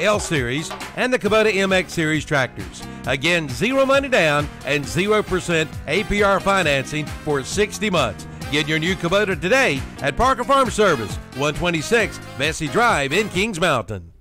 L Series and the Kubota MX Series tractors. Again, 0 money down and 0% APR financing for 60 months. Get your new Kubota today at Parker Farm Service, 126 Bessie Drive in Kings Mountain.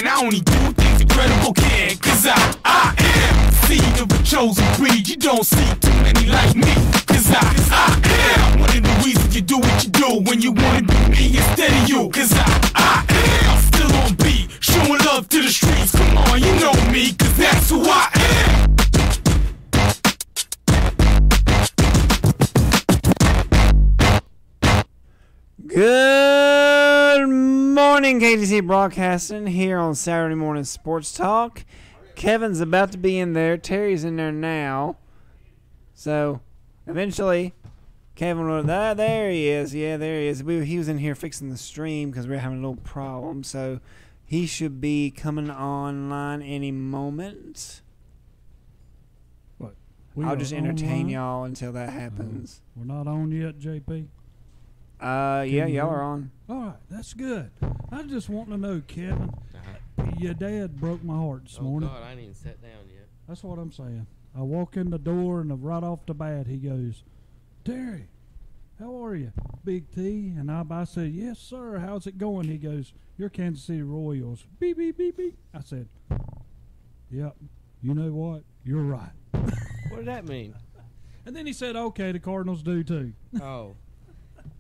I only do things incredible can, cause I am seed of a chosen breed. You don't see too many like me, cause I am one of the reasons you do what you do when you wanna be me instead of you, cause I am still on beat, showing love to the streets. Come on, you know me, cause that's who I am. Good morning, KTC Broadcasting here on Saturday Morning Sports Talk. Kevin's about to be in there. Terry's in there now. So, eventually, Kevin will... there he is. Yeah, there he is. He was in here fixing the stream because we were having a little problem. So, he should be coming online any moment. What? I'll just entertain y'all until that happens. We're not on yet, JP? Yeah, y'all are on. All right, that's good. I just want to know, Kevin, your dad broke my heart this morning. Oh, God, I ain't even sat down yet. That's what I'm saying. I walk in the door, and right off the bat, he goes, Terry, how are you, Big T? And I said, yes, sir, how's it going? He goes, you're Kansas City Royals. Beep, beep, beep, beep. I said, yep, you know what? You're right. What did that mean? And then he said, okay, the Cardinals do too. Oh.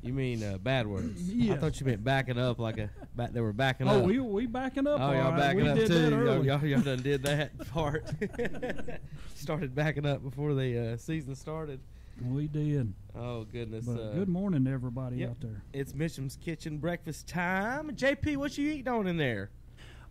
You mean bad words? Yes. I thought you meant backing up like they were backing up. Oh, we backing up. Oh, y'all right. backing we up did too. That early. Y'all done did that part. Started backing up before the season started. We did. Oh, goodness. But good morning to everybody yep. out there. It's Mitchem's Kitchen breakfast time. JP, what you eating on in there?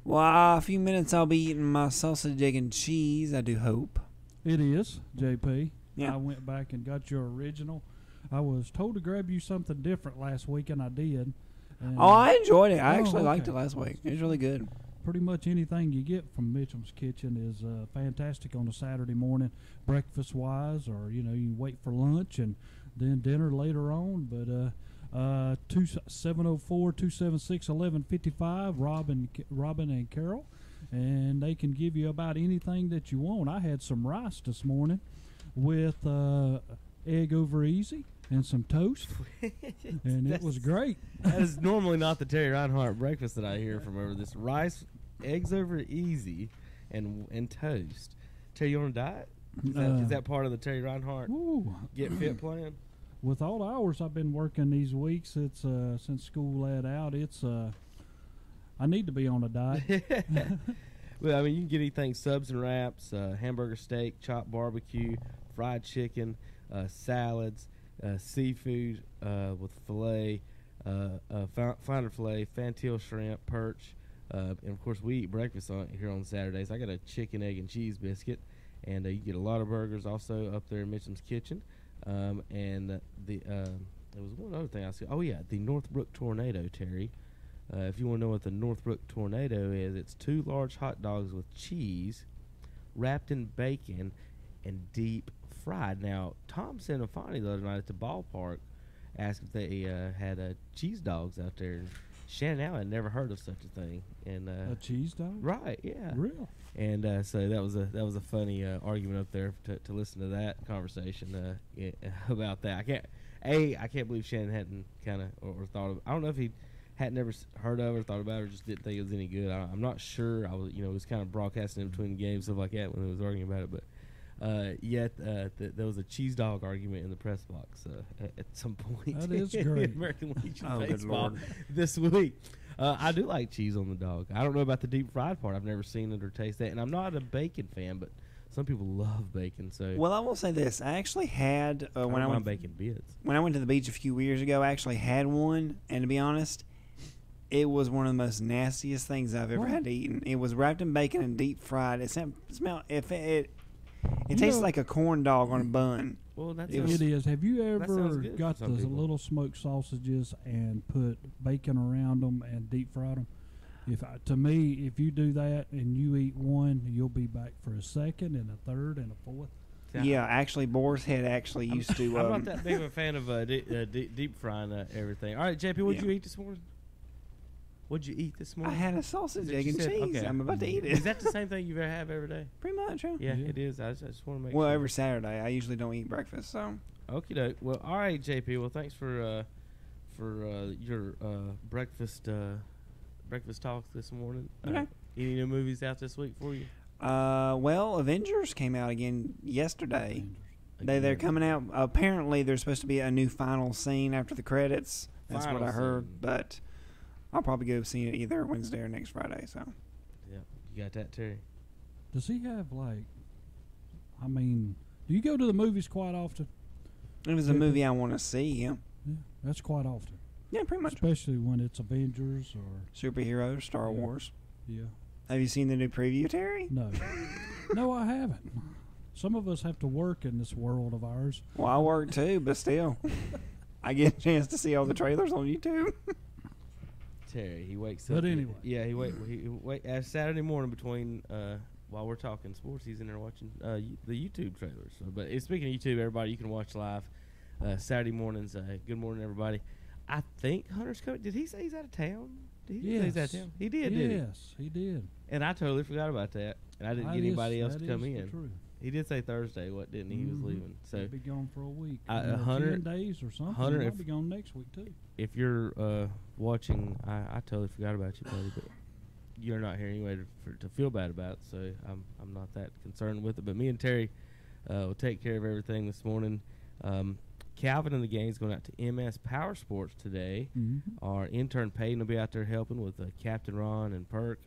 Well, a few minutes I'll be eating my sausage, egg, and cheese, I do hope. It is, JP. Yeah. I went back and got your original. I was told to grab you something different last week, and I did. And I enjoyed it. I actually okay. liked it last week. It was really good. Pretty much anything you get from Mitchem's Kitchen is fantastic on a Saturday morning, breakfast-wise, or, you wait for lunch and then dinner later on. But 704-276-1155, Robin and Carol, and they can give you about anything that you want. I had some rice this morning with egg over easy and some toast, and it was great. That is normally not the Terry Reinhardt breakfast that I hear from over this. Rice, eggs over easy, and toast. Terry, you on a diet? Is that part of the Terry Reinhardt Get Fit plan? With all the hours I've been working these weeks, it's since school let out, it's I need to be on a diet. Well, I mean, you can get anything: subs and wraps, hamburger steak, chopped barbecue, fried chicken, salads, seafood with filet, flounder filet, fantail shrimp, perch, and of course we eat breakfast here on Saturdays. I got a chicken, egg, and cheese biscuit, and you get a lot of burgers also up there in Mitchem's Kitchen. And there was one other thing I said. Oh yeah, the Northbrook Tornado, Terry. If you want to know what the Northbrook Tornado is, it's 2 large hot dogs with cheese, wrapped in bacon, and deep fried. Now, Tom Sanafani the other night at the ballpark asked if they had cheese dogs out there. Shannon Allen had never heard of such a thing. And a cheese dog? Right, yeah. Real. And so that was a funny argument up there to listen to that conversation about that. I can't believe Shannon hadn't kind of or thought of. I don't know if he had never heard of it or thought about it or just didn't think it was any good. I'm not sure. I was it was kind of broadcasting in between games, stuff like that, when he was arguing about it. But there was a cheese dog argument in the press box at some point. That is great. in American Legion baseball this week. I do like cheese on the dog. I don't know about the deep fried part. I've never seen it or tasted that, and I'm not a bacon fan, but some people love bacon. So well, I will say this: I actually had when I went bacon bits. When I went to the beach a few years ago, I actually had one, and to be honest, it was one of the most nastiest things I've ever had to eat. It was wrapped in bacon and deep fried. It tastes like a corn dog on a bun. Well, that's It is. Have you that sounds ever good got for some those people. little smoked sausages and put bacon around them and deep fried them? To me, if you do that and you eat one, you'll be back for a second and a third and a fourth. Yeah, actually, Boar's Head actually used to. I'm not that big of a fan of deep frying everything. All right, JP, what'd you eat this morning? What'd you eat this I morning? had a sausage, Is it egg, you and said? cheese. Okay. I'm about to eat it. Is that the same thing you have every day? Pretty much, yeah. Yeah, Yeah. it is. I just want to make Well, sure. every Saturday. I usually don't eat breakfast, so. Okie doke. Well, all right, JP. Well, thanks for your breakfast talks this morning. Okay. Any new movies out this week for you? Well, Avengers came out again yesterday. They're Again. coming out. Apparently, there's supposed to be a new final scene after the credits. That's Final what I heard. scene. But I'll probably go see it either Wednesday or next Friday. So Yeah, you got that, Terry. Does he have do you go to the movies quite often? it was a movie I want to see. Yeah, Yeah, that's quite often. yeah, pretty much. Especially when it's Avengers or Superheroes, Star Yeah. Wars. yeah. Have you seen the new preview, Terry? No. No, I haven't. Some of us have to work in this world of ours. Well, I work too, but still, I get a chance to see all the trailers on YouTube. Terry, he wakes up. But anyway. Yeah, he wait Saturday morning between while we're talking sports, he's in there watching the YouTube trailers. So, but speaking of YouTube, everybody, you can watch live Saturday mornings. Good morning, everybody. I think Hunter's coming. Did he say he's out of town? Did he say he's out of town? He did, didn't he? Yes, he did. And I totally forgot about that. And I didn't get anybody else to come in. True. He did say Thursday, didn't he? He was leaving. So He'll be gone for a week. 100 10 days or something. Hunter, He if- might be gone next week too. if you're watching, I totally forgot about you, buddy. But you're not here anyway to feel bad about it, so I'm not that concerned with it. But me and Terry will take care of everything this morning. Calvin and the gang is going out to MS Power Sports today. Mm-hmm. Our intern Peyton will be out there helping with Captain Ron and Perk.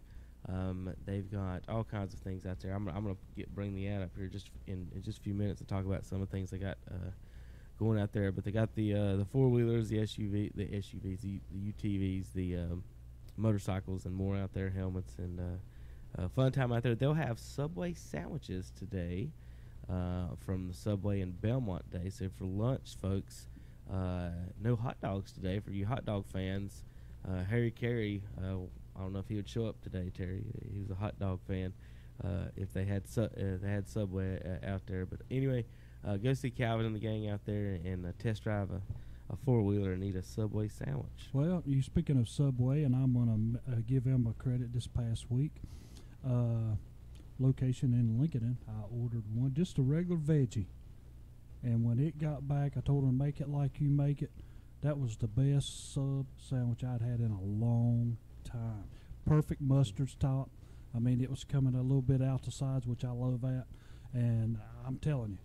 They've got all kinds of things out there. I'm gonna bring the ad up here just in just a few minutes to talk about some of the things they got going out there. But they got the 4-wheelers, the SUVs, the UTVs, the motorcycles, and more out there. Helmets and fun time out there. They'll have Subway sandwiches today from the Subway in Belmont Day. So for lunch, folks, no hot dogs today for you hot dog fans. Harry Carey. I don't know if he would show up today, Terry. He was a hot dog fan. If they had Subway out there, but anyway, go see Calvin and the gang out there and test drive a 4-wheeler and eat a Subway sandwich. Well, you speaking of Subway, and I'm going to give him a credit this past week. Location in Lincolnton, I ordered one, just a regular veggie. And when it got back, I told him, make it like you make it. That was the best sub sandwich I'd had in a long time. Perfect mustard's top. I mean, it was coming a little bit out the sides, which I love that. And I'm telling you,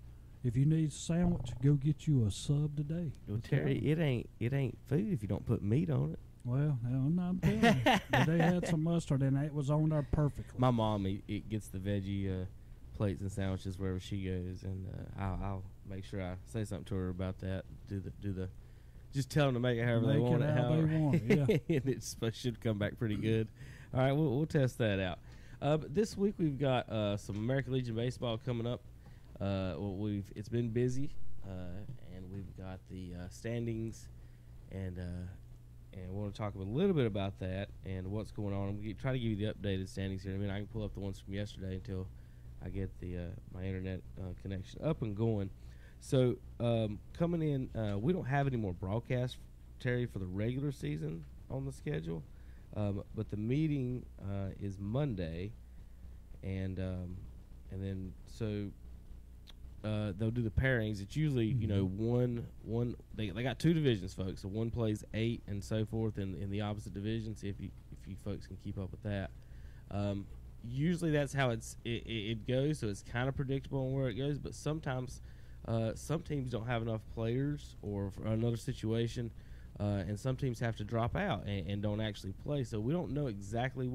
if you need a sandwich, go get you a sub today. Well, Terry, it ain't food if you don't put meat on it. Well, I'm telling you. But they had some mustard, and it was on there perfectly. My mom it gets the veggie plates and sandwiches wherever she goes, and I'll make sure I say something to her about that. Do the just tell them to make it however they Make want it it. how they want it, yeah. And it should come back pretty good. All right, we'll test that out. But this week we've got some American Legion baseball coming up. It's been busy, and we've got the standings, and we want to talk a little bit about that and what's going on. I'm going to try to give you the updated standings here. I mean, I can pull up the ones from yesterday until I get the my internet connection up and going. So coming in, we don't have any more broadcasts, Terry, for the regular season on the schedule, but the meeting is Monday, and then so they'll do the pairings. It's usually one. They got 2 divisions, folks. So one plays 8 and so forth in the opposite division. See if you folks can keep up with that. Usually that's how it goes. So it's kind of predictable on where it goes. But sometimes some teams don't have enough players, or for another situation, and some teams have to drop out and don't actually play. So we don't know exactly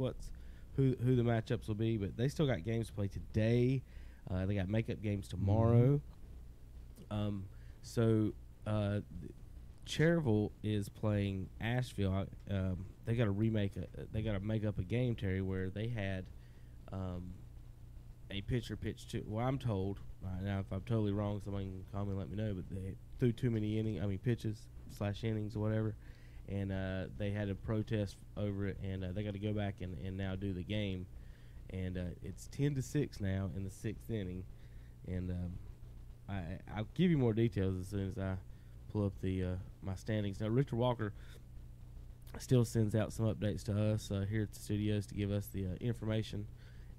who the matchups will be. But they still got games to play today. They got makeup games tomorrow. Cherryville is playing Asheville. They got to they got to make up a game, Terry, where they had a pitcher pitch to. Well, I'm told Now, if I'm totally wrong, somebody can call me and let me know. But they threw too many pitches/innings or whatever, and they had a protest over it, and they got to go back and now do the game. And it's 10-6 now in the 6th inning, and I'll give you more details as soon as I pull up the my standings. Now, Richard Walker still sends out some updates to us here at the studios to give us the information,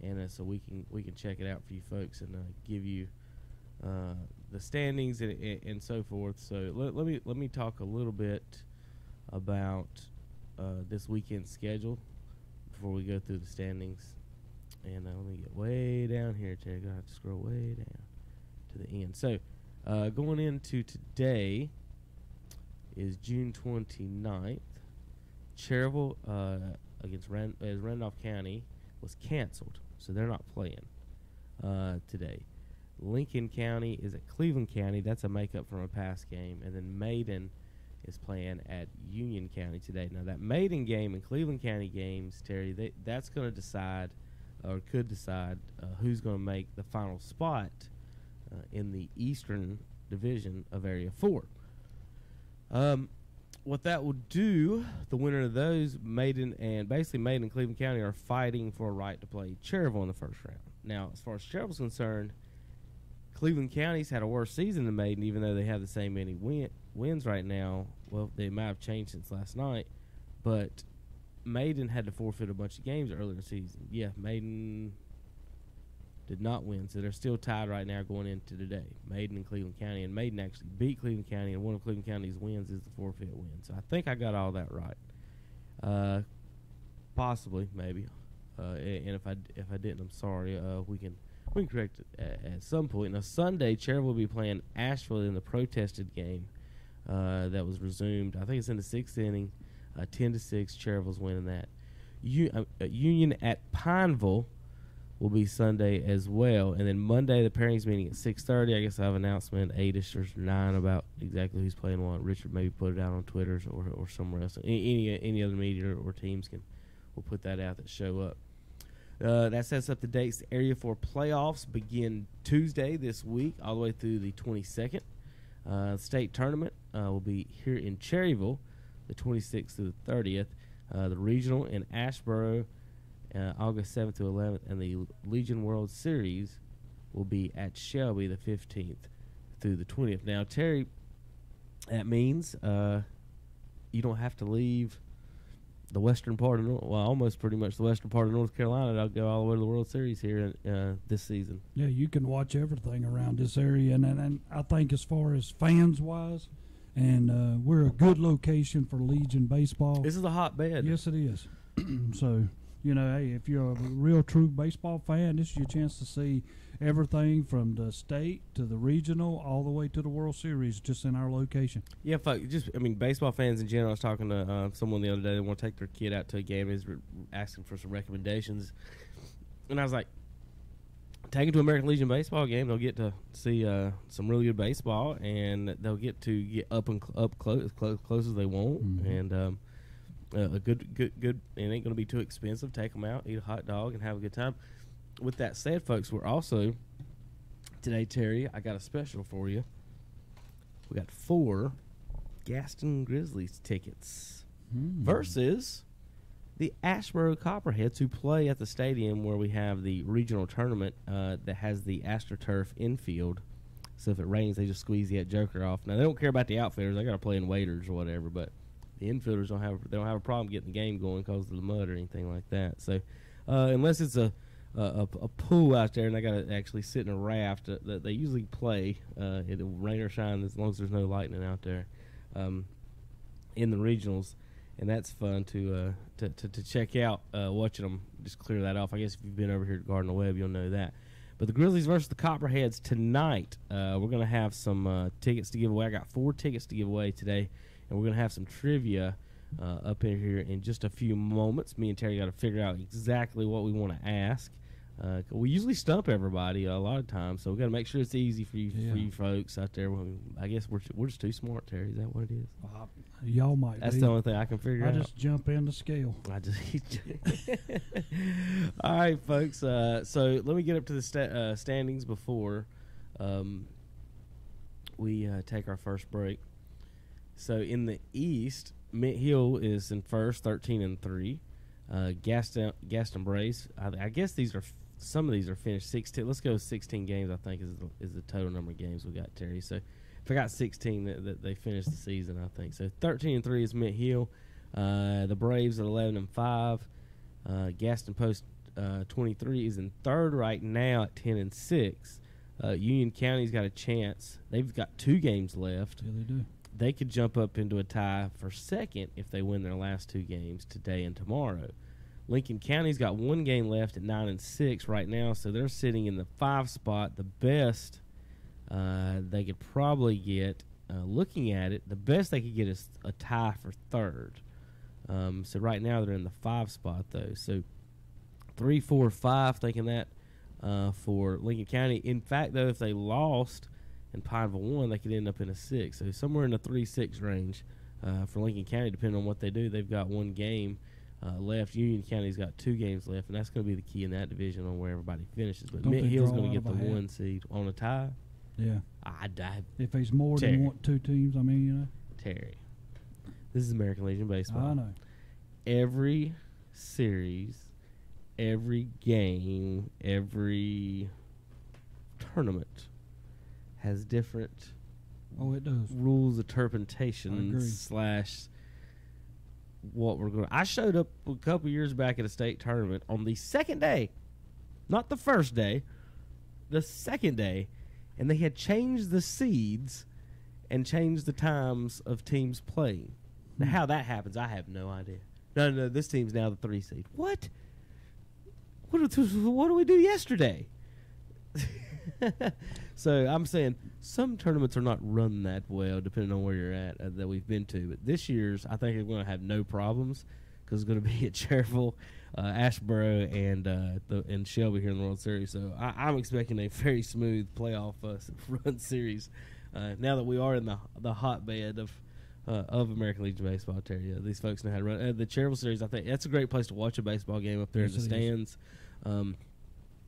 and so we can check it out for you folks and give you the standings and so forth. So let me talk a little bit about this weekend's schedule before we go through the standings. And let me get way down here, Terry. I'm going to have to scroll way down to the end. So, going into today is June 29th. Cherryville against Randolph County was canceled, so they're not playing today. Lincoln County is at Cleveland County. That's a makeup from a past game. And then Maiden is playing at Union County today. Now, that Maiden game and Cleveland County games, Terry, that's going to decide or could decide who's going to make the final spot in the Eastern Division of Area 4. What that will do, the winner of those, Maiden and Cleveland County are fighting for a right to play Cherryville in the first round. Now, as far as Cherryville's concerned, Cleveland County's had a worse season than Maiden, even though they have the same many wins right now. Well, they might have changed since last night, but Maiden had to forfeit a bunch of games earlier in the season. Yeah, Maiden did not win, so they're still tied right now going into today. Maiden and Cleveland County, and Maiden actually beat Cleveland County, and one of Cleveland County's wins is the forfeit win. So I think I got all that right. Possibly, maybe, and if I didn't, I'm sorry. We can correct it at some point. Now Sunday, Cherryville will be playing Asheville in the protested game that was resumed. I think it's in the 6th inning. 10-6, Cherryville's winning that. Union at Pineville will be Sunday as well, and then Monday the pairings meeting at 6:30. I guess I have an announcement 8ish or 9 about exactly who's playing what. Richard maybe put it out on Twitter or somewhere else. Any other media or teams will put that out that show up. That sets up the dates. The Area 4 playoffs begin Tuesday this week all the way through the 22nd. State tournament will be here in Cherryville, the 26th to the 30th. The regional in Asheboro, August 7th to 11th, and the Legion World Series will be at Shelby the 15th through the 20th. Now, Terry, that means you don't have to leave the western part of almost pretty much the western part of North Carolina. I'll go all the way to the World Series here this season. Yeah, you can watch everything around this area, and I think as far as fans-wise, and we're a good location for Legion baseball. This is a hotbed. Yes, it is. So, hey, if you're a real true baseball fan, this is your chance to see everything from the state to the regional all the way to the World Series just in our location. Yeah, baseball fans in general. I was talking to someone the other day that want to take their kid out to a game. Is asking for some recommendations, and I was like, take them to American Legion baseball game. They'll get to see some really good baseball, and they'll get to get up close as they want, and a good. It ain't going to be too expensive. Take them out, eat a hot dog, and have a good time. With that said, folks, we're also today, Terry, I got a special for you. We got 4 Gaston Grizzlies tickets versus the Asheboro Copperheads, who play at the stadium where we have the regional tournament that has the AstroTurf infield. So if it rains, they just squeeze the Joker off. Now they don't care about the outfielders; they got to play in waders or whatever. But the infielders don't have a problem getting the game going because of the mud or anything like that. So unless it's a pool out there and they got to actually sit in a raft that they usually play, it'll rain or shine as long as there's no lightning out there in the regionals, and that's fun to check out watching them just clear that off. I guess if you've been over here at Gardner Webb, you'll know that. But the Grizzlies versus the Copperheads tonight, we're going to have some tickets to give away. I got 4 tickets to give away today, and we're going to have some trivia up in here in just a few moments. Me and Terry got to figure out exactly what we want to ask. We usually stump everybody a lot of times, so we got to make sure it's easy for you folks out there. I guess we're just too smart, Terry. Is that what it is? Y'all might. That's the only thing I can figure out. I just jump in the scale. All right, folks. So let me get up to the standings before we take our first break. So in the East, Mint Hill is in first, 13-3. Gaston Brace, I guess some of these are finished 16. Let's go 16 games. I think is the total number of games we got, Terry. So if I got 16, that they finished the season, I think. So 13-3 is Mint Hill. The Braves at 11-5. Gaston Post 23 is in third right now at 10-6. Union County's got a chance. They've got 2 games left. Yeah, they do. They could jump up into a tie for second if they win their last 2 games today and tomorrow. Lincoln County's got 1 game left at 9-6 right now, so they're sitting in the 5 spot. The best they could probably get, looking at it, the best they could get is a tie for third. So right now they're in the 5 spot, though. So 3, 4, 5, thinking that for Lincoln County. In fact, though, if they lost and Pineville won, they could end up in a 6. So somewhere in the 3-6 range for Lincoln County, depending on what they do. They've got 1 game left. Union County's got 2 games left, and that's going to be the key in that division on where everybody finishes. But Mint Hill's going to get the 1 seed on a tie. Yeah. If he's more than 2 teams, I mean, you know. Terry, this is American Legion Baseball. I know. Every series, every game, every tournament has different it does. rules of interpretation / what we're going. I showed up a couple years back at a state tournament on the second day, not the first day, the second day, and they had changed the seeds and changed the times of teams playing. Now, how that happens, I have no idea. No, this team's now the 3 seed. What? What do we do yesterday? So I'm saying some tournaments are not run that well, depending on where you're at, that we've been to. But this year's, I think, we're going to have no problems because it's going to be at Cherryville, Ashboro, and Shelby here in the World Series. So I'm expecting a very smooth playoff run series. Now that we are in the hotbed of American Legion Baseball, Terry, these folks know how to run. The Cherryville series, I think that's a great place to watch a baseball game up there in the stands. And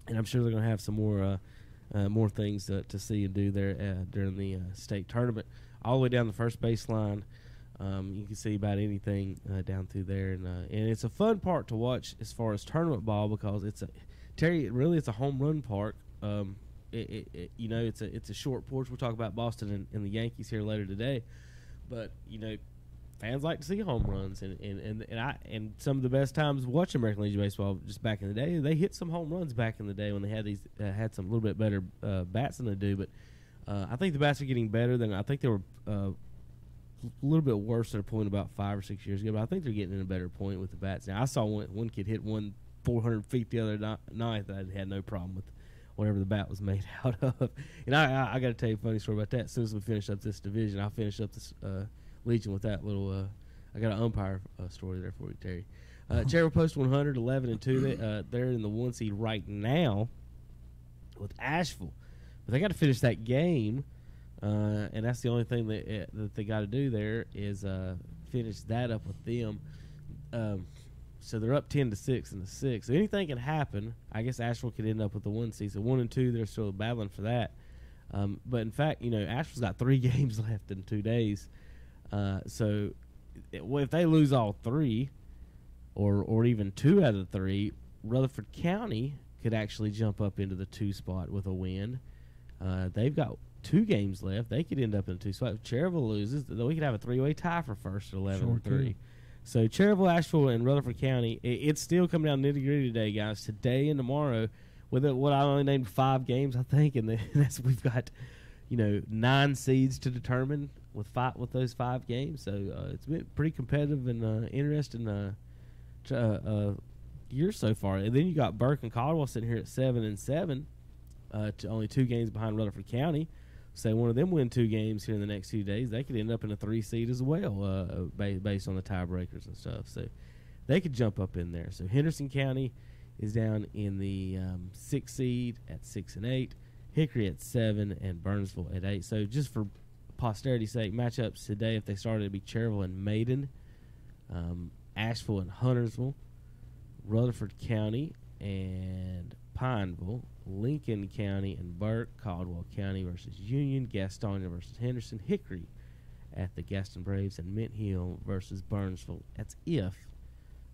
I'm sure they're going to have some more things to see and do there during the state tournament. All the way down the first baseline, you can see about anything down through there, and it's a fun part to watch as far as tournament ball because it's a home run park. It's a short porch. We'll talk about Boston and the Yankees here later today, but fans like to see home runs, and some of the best times watching American Legion Baseball just back in the day, they hit some home runs back in the day when they had these had some little bit better bats than they do. But I think the bats are getting better than I think they were a little bit worse at a point about 5 or 6 years ago. But I think they're getting in a better point with the bats now. I saw one kid hit one 400 feet the other night that I had no problem with whatever the bat was made out of. And I got to tell you a funny story about that. As soon as we finish up this division, I'll finish up this Legion with that little I got an umpire story there for you, Terry. Cherryville Post 100, 11-2. They're in the 1 seed right now with Asheville. But they got to finish that game, and that's the only thing that they got to do there is finish that up with them. So they're up 10-6 in the 6. So anything can happen. I guess Asheville could end up with the 1 seed. So 1 and 2, they're still battling for that. But in fact, Asheville's got 3 games left in 2 days. So if they lose all 3, or even 2 out of the 3, Rutherford County could actually jump up into the 2 spot with a win. They've got 2 games left. They could end up in the 2 spot. If Cherryville loses, we could have a 3-way tie for first at 11-3. So Cherryville, Asheville, and Rutherford County, it's still coming down nitty-gritty today, guys. Today and tomorrow, with what I only named 5 games, I think, and we've got 9 seeds to determine with those 5 games. So it's been pretty competitive and interesting year so far. And then you got Burke and Caldwell sitting here at 7-7, to only 2 games behind Rutherford County. Say one of them win 2 games here in the next few days, they could end up in a 3 seed as well, based on the tiebreakers and stuff. So they could jump up in there. So Henderson County is down in the 6 seed at 6-8, Hickory at 7, and Burnsville at 8. So just for posterity's sake, matchups today, if they started, it'd be Cherryville and Maiden, Asheville and Huntersville, Rutherford County and Pineville, Lincoln County and Burke, Caldwell County versus Union, Gastonia versus Henderson, Hickory at the Gaston Braves, and Mint Hill versus Burnsville. That's if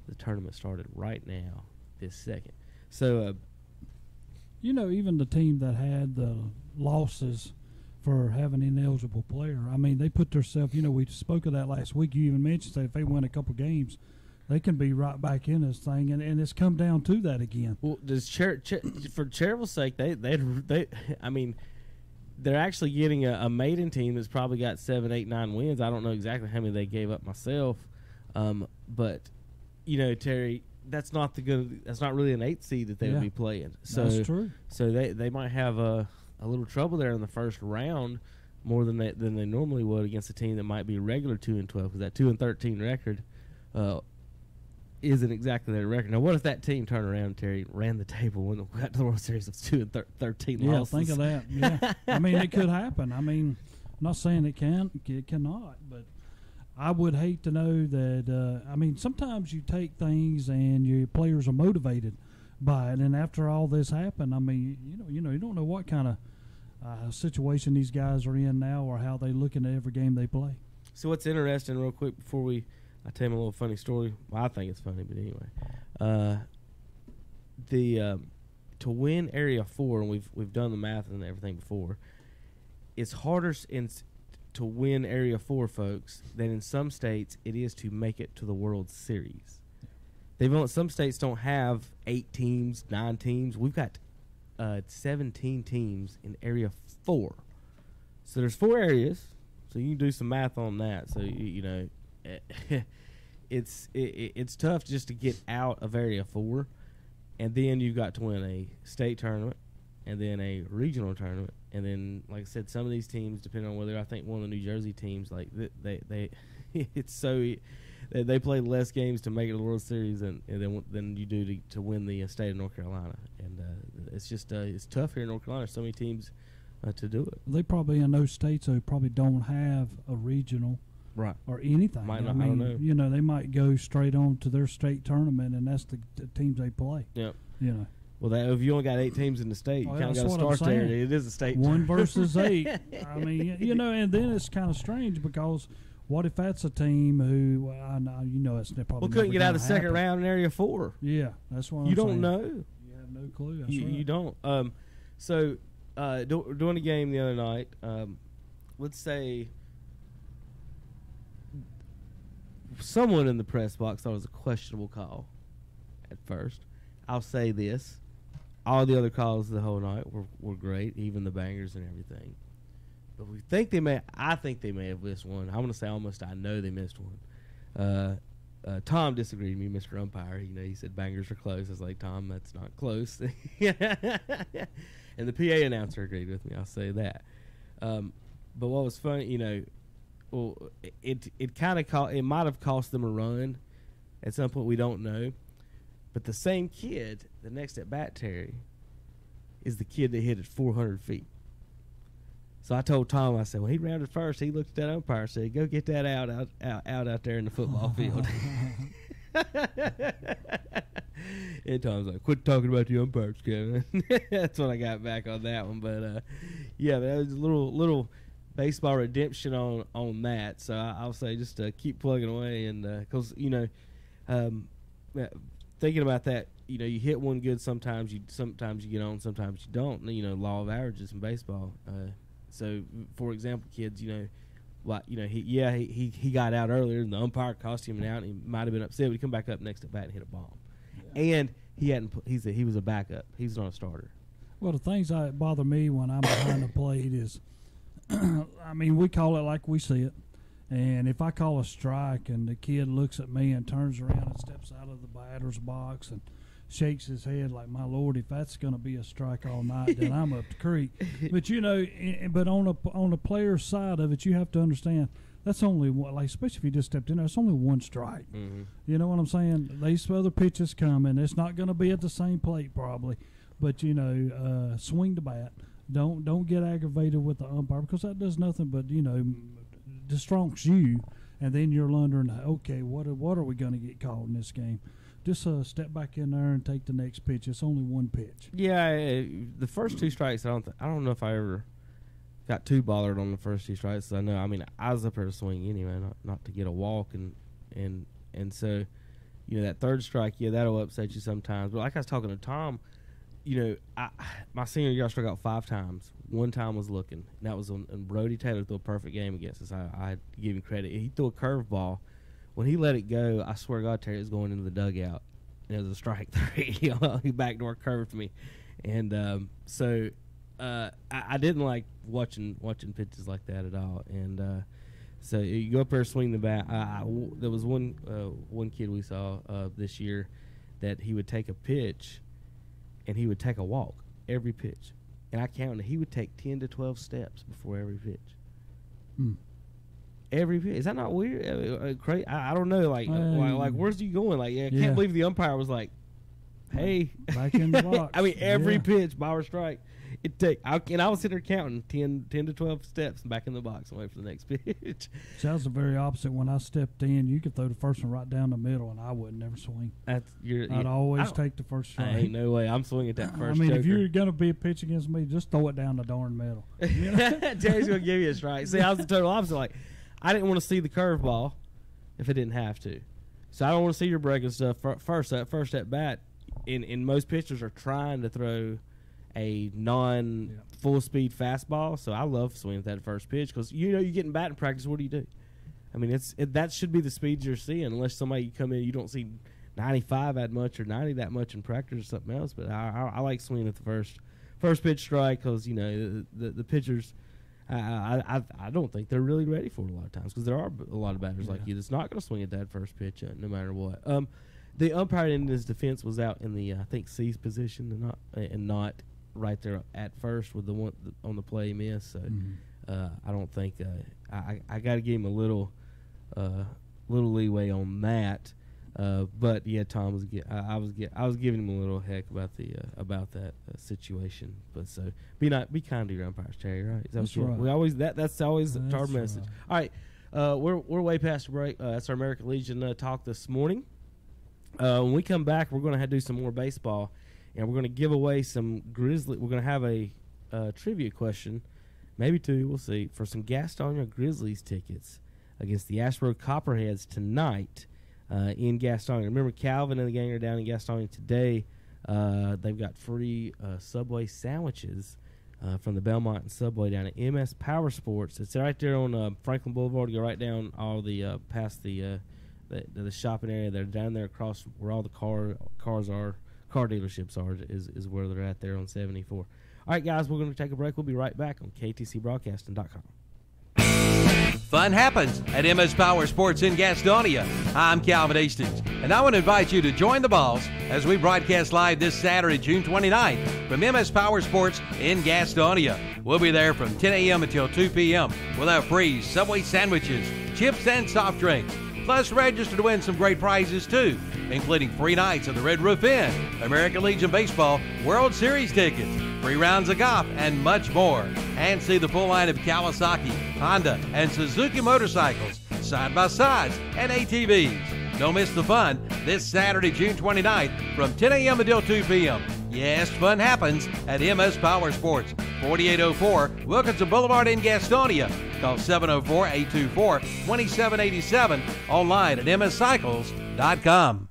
the tournament started right now, this second. So, even the team that had the losses for having an ineligible player, I mean, they put themselves, we spoke of that last week. You even mentioned that if they win a couple games, they can be right back in this thing, and it's come down to that again. Well, does for Cherryville's sake, they're actually getting a maiden team that's probably got 7, 8, 9 wins. I don't know exactly how many they gave up myself, but Terry, that's not really an 8 seed that they would be playing. So that's true. So they might have a little trouble there in the first round more than they normally would against a team that might be a regular 2-12, because that 2-13 record isn't exactly their record. Now, what if that team turned around, Terry, ran the table when we got to the World Series with 2-13 yeah, losses? Think of that. Yeah, I mean, it could happen. I mean, I'm not saying it cannot, but I would hate to know that. Sometimes you take things and your players are motivated by it, and after all this happened, I mean, you don't know what kind of situation these guys are in now or how they looking at every game they play. So what's interesting, real quick, before I tell you a little funny story. Well, I think it's funny, but anyway, to win Area 4, and we've done the math and everything before, it's harder to win Area 4, folks, than in some states it is to make it to the World Series. Some states don't have 8 teams, 9 teams. We've got 17 teams in Area 4. So there's 4 areas. So you can do some math on that. So it's tough just to get out of Area 4, and then you've got to win a state tournament, and then a regional tournament, and then, like I said, some of these teams, depending on whether, I think one of the New Jersey teams, like they it's so they play less games to make it to the World Series than you do to win the state of North Carolina, and it's just it's tough here in North Carolina. So many teams to do it. They probably in those states who probably don't have a regional. Right. Or anything. I don't know. They might go straight on to their state tournament, and that's the teams they play. Yep. Well, if you only got 8 teams in the state, you kind of got to start there. It is a state 1 versus 8. I mean, and then it's kind of strange because what if that's a team who, it's probably couldn't get out of the second round in Area 4. Yeah, that's what I'm saying. You don't know. You have no clue. That's right. You don't. So during the game the other night, let's say someone in the press box thought it was a questionable call at first. I'll say this. All the other calls the whole night were great, even the bangers and everything. But I think they may have missed one. I want to say I know they missed one. Tom disagreed with me, Mr. Umpire. He said bangers are close. I was like, Tom, that's not close. And the PA announcer agreed with me. I'll say that. But what was funny, well, it might have cost them a run at some point. We don't know. But the same kid, the next at bat, Terry, is the kid that hit it 400 feet. So I told Tom, I said, when he rounded first, he looked at that umpire and said, go get that out there in the football field. And Tom's like, quit talking about the umpires, Kevin. That's what I got back on that one. But, that was a little baseball redemption on that. So I'll say just keep plugging away. And because, thinking about that, you hit one good, sometimes you get on, sometimes you don't. Law of averages in baseball. So, for example, kids, he got out earlier, and the umpire cost him an out, and he might have been upset, but he come back up next at bat and hit a bomb. Yeah. And he was a backup. He's not a starter. Well, the things that bother me when I'm behind the plate is, we call it like we see it. And if I call a strike and the kid looks at me and turns around and steps out of the batter's box and shakes his head like, my Lord, if that's going to be a strike all night, then I'm up the creek. But, but on the player's side of it, you have to understand that's only one, like, especially if you just stepped in there, it's only one strike. Mm-hmm. You know what I'm saying? These other pitches coming. It's not going to be at the same plate probably. But, swing the bat. Don't get aggravated with the umpire because that does nothing but, distronks you and then you're wondering, okay, what are we going to get called in this game? Just step back in there and take the next pitch. It's only one pitch. Yeah, the first 2 strikes, I don't know if I ever got too bothered on the first 2 strikes. I was up there to swing anyway, not to get a walk, and so, that 3rd strike, that'll upset you sometimes. But like I was talking to Tom, my senior year I struck out 5 times. 1 time was looking, and that was on Brody Taylor threw a perfect game against us. I had to give him credit. He threw a curveball. When he let it go, I swear to God, Terry, it was going into the dugout. And it was a strike 3. He backdoor curved me, and so I didn't like watching pitches like that at all. And so you go up there, swing the bat. There was one kid we saw this year that he would take a pitch, and he would take a walk every pitch. And I counted, he would take 10 to 12 steps before every pitch. Every pitch. Is that not weird? Crazy. I don't know. Like, where's he going? Like, I can't believe the umpire was like, hey. Back in the box. Every pitch, ball or strike. I was sitting there counting 10 to 12 steps back in the box and wait for the next pitch. So that was the very opposite. When I stepped in, you could throw the first one right down the middle, and I would never swing. I'd always take the first strike. Ain't no way. I'm swinging that first. If you're going to be a pitch against me, just throw it down the darn middle. Terry's going to give you a strike. See, I was the total opposite. Like, I didn't want to see the curveball if I didn't have to. So I don't want to see your breaking stuff first at bat. And most pitchers are trying to throw a non-full speed fastball, so I love swinging that first pitch because you're getting batting practice. What do you do? That should be the speed you're seeing, unless somebody come in you don't see 95 that much or 90 that much in practice or something else. But I like swinging at the first pitch strike because the pitchers. I don't think they're really ready for it a lot of times because there are a lot of batters like you that's not going to swing at that first pitch no matter what. The umpire in his defense was out in the I think C's position and not right there at first with the one on the play miss. So I don't think I got to give him a little leeway on that. But yeah, Tom was I was giving him a little heck about that situation. But so be kind to your umpires, Terry. Right? That's right. We always that's always our message. Right. All right, we're way past the break. That's our American Legion talk this morning. When we come back, we're going to do some more baseball, and we're going to give away some Grizzly. We're going to have a trivia question, maybe 2, we'll see, for some Gastonia Grizzlies tickets against the Ashboro Copperheads tonight in Gastonia. Remember, Calvin and the gang are down in Gastonia today. They've got free Subway sandwiches from the Belmont and Subway down at MS Power Sports. It's right there on Franklin Boulevard. You go right down all the past the shopping area. They're down there across where all the car dealerships are is where they're at there on 74. All right, guys, we're going to take a break. We'll be right back on KTCBroadcasting.com. Fun happens at MS Power Sports in Gastonia. I'm Calvin Hastings, and I want to invite you to join the Balls as we broadcast live this Saturday, June 29th from MS Power Sports in Gastonia. We'll be there from 10 a.m. until 2 p.m. We'll have free Subway sandwiches, chips, and soft drinks. Plus, register to win some great prizes, too, including free nights at the Red Roof Inn, American Legion Baseball, World Series tickets, free rounds of golf, and much more. And see the full line of Kawasaki, Honda, and Suzuki motorcycles, side-by-sides, and ATVs. Don't miss the fun this Saturday, June 29th from 10 a.m. until 2 p.m. Yes, fun happens at MS Power Sports, 4804 Wilkinson Boulevard in Gastonia. Call 704-824-2787. Online at mscycles.com.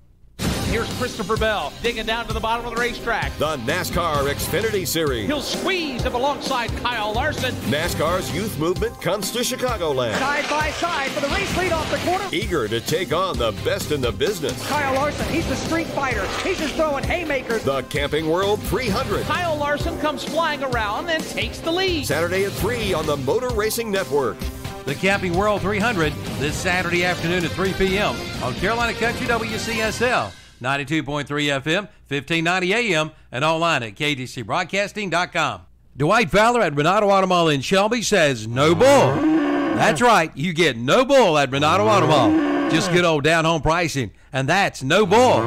Here's Christopher Bell digging down to the bottom of the racetrack. The NASCAR Xfinity Series. He'll squeeze up alongside Kyle Larson. NASCAR's youth movement comes to Chicagoland. Side by side for the race lead off the corner. Eager to take on the best in the business. Kyle Larson, he's the street fighter. He's just throwing haymakers. The Camping World 300. Kyle Larson comes flying around and takes the lead. Saturday at 3 on the Motor Racing Network. The Camping World 300 this Saturday afternoon at 3 p.m. on Carolina Country WCSL. 92.3 FM, 1590 AM, and online at KTCBroadcasting.com. Dwight Fowler at Renato Auto Mall in Shelby says no bull. That's right, you get no bull at Renato Auto Mall. Just good old down-home pricing, and that's no bull.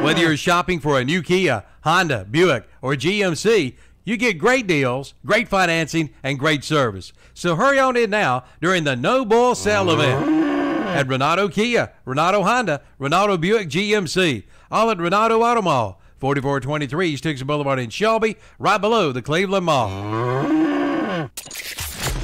Whether you're shopping for a new Kia, Honda, Buick, or GMC, you get great deals, great financing, and great service. So hurry on in now during the No Bull Sale event. at Renato Kia, Renato Honda, Renato Buick GMC. All at Renato Auto Mall, 4423 East Dixon Boulevard in Shelby, right below the Cleveland Mall.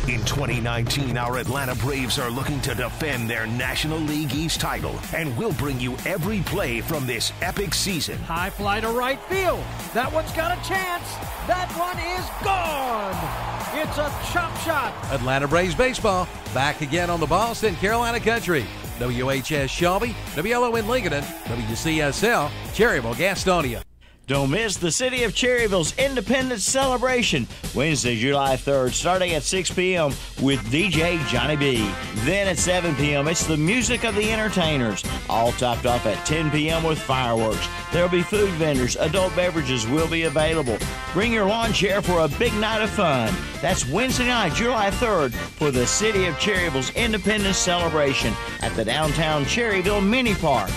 In 2019, our Atlanta Braves are looking to defend their National League East title, and we'll bring you every play from this epic season. High fly to right field. That one's got a chance. That one is gone. It's a chop shot. Atlanta Braves baseball back again on the Boston, Carolina Country. WHS Shelby, WLON Lincolnton, WCSL, Cherryville, Gastonia. Don't miss the City of Cherryville's Independence Celebration, Wednesday, July 3rd, starting at 6 p.m. with DJ Johnny B. Then at 7 p.m., it's the music of the entertainers, all topped off at 10 p.m. with fireworks. There'll be food vendors, adult beverages will be available. Bring your lawn chair for a big night of fun. That's Wednesday night, July 3rd, for the City of Cherryville's Independence Celebration at the downtown Cherryville Mini Park.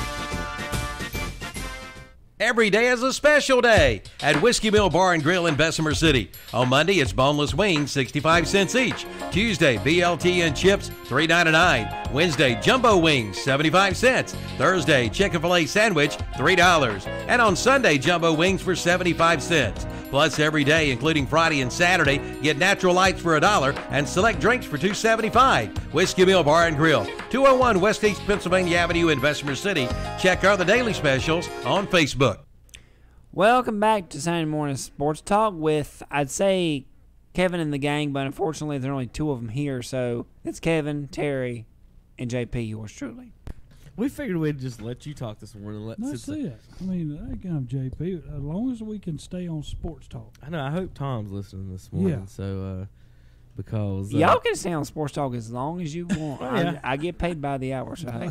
Every day is a special day at Whiskey Mill Bar and Grill in Bessemer City. On Monday, it's boneless wings, 65 cents each. Tuesday, BLT and chips, $3.99. Wednesday, jumbo wings, 75 cents. Thursday, chicken filet sandwich, $3. And on Sunday, jumbo wings for 75 cents. Plus, every day, including Friday and Saturday, get natural lights for $1 and select drinks for $2.75. Whiskey Mill Bar and Grill, 201 West East Pennsylvania Avenue in Bessemer City. Check out the daily specials on Facebook. Welcome back to Saturday Morning Sports Talk with, I'd say, Kevin and the gang, but unfortunately there are only two of them here, so it's Kevin, Terry, and JP, yours truly. We figured we'd just let you talk this morning. That's it. I mean, I can have JP as long as we can stay on Sports Talk. I know. I hope Tom's listening this morning. Yeah. So, because y'all can stay on Sports Talk as long as you want. Yeah. I get paid by the hour, so hey.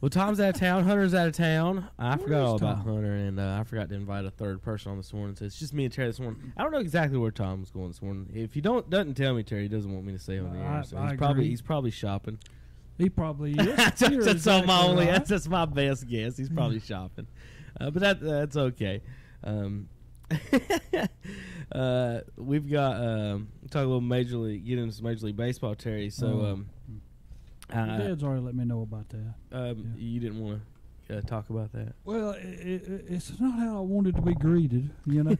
Well, Tom's out of town. Hunter's out of town. I forgot all about Tom? Hunter, and I forgot to invite a third person on this morning. So it's just me and Terry this morning. I don't know exactly where Tom's going this morning. If you doesn't tell me, Terry doesn't want me to say on the air. So he's probably shopping. He probably is. that's exactly my only. Right. That's my best guess. He's probably shopping, but that's okay. We've got talk a little Major League, get into some Major League Baseball, Terry. So, Dad's already let me know about that. You didn't want to talk about that. Well, it's not how I wanted to be greeted, you know.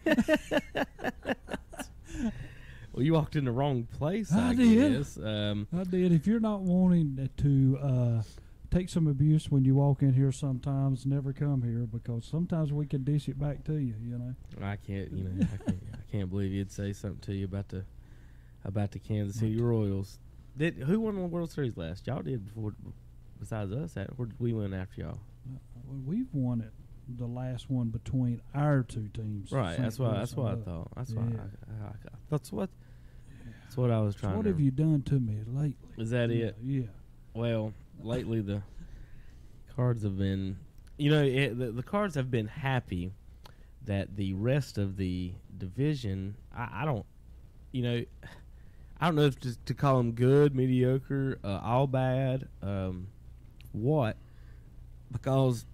Well, you walked in the wrong place. I did. guess. I did. If you're not wanting to take some abuse when you walk in here, sometimes never come here because sometimes we can dish it back to you. You know. I can't. I can't believe you'd say something to you about the Kansas City Royals. Who won the World Series last? Y'all did before. Besides us, where did we win after y'all? We've won it. The last one between our two teams. Right. That's what I thought. That's what I was trying. What have you done to me lately? Is that it? Yeah. Well, lately the Cards have been, the Cards have been happy that the rest of the division. I don't know if to call them good, mediocre, all bad, what, because.